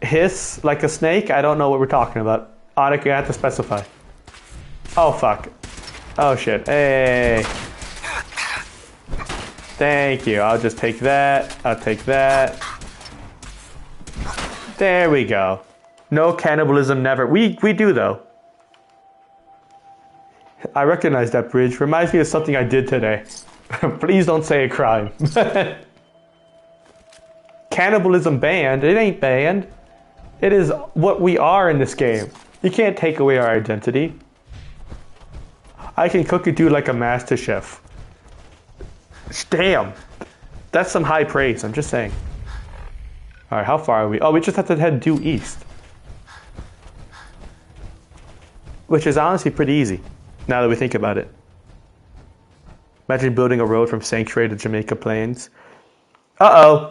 hiss like a snake. I don't know what we're talking about. Onik, you have to specify. Oh, fuck. Oh, shit. Hey. Thank you. I'll just take that. I'll take that. There we go. No cannibalism, never. We do, though. I recognize that bridge. Reminds me of something I did today. Please don't say a crime. cannibalism banned? It ain't banned. It is what we are in this game. You can't take away our identity. I can cook a dude like a master chef. Damn. That's some high praise, I'm just saying. Alright, how far are we? Oh, we just have to head due east. Which is honestly pretty easy, now that we think about it. Imagine building a road from Sanctuary to Jamaica Plains. Uh-oh.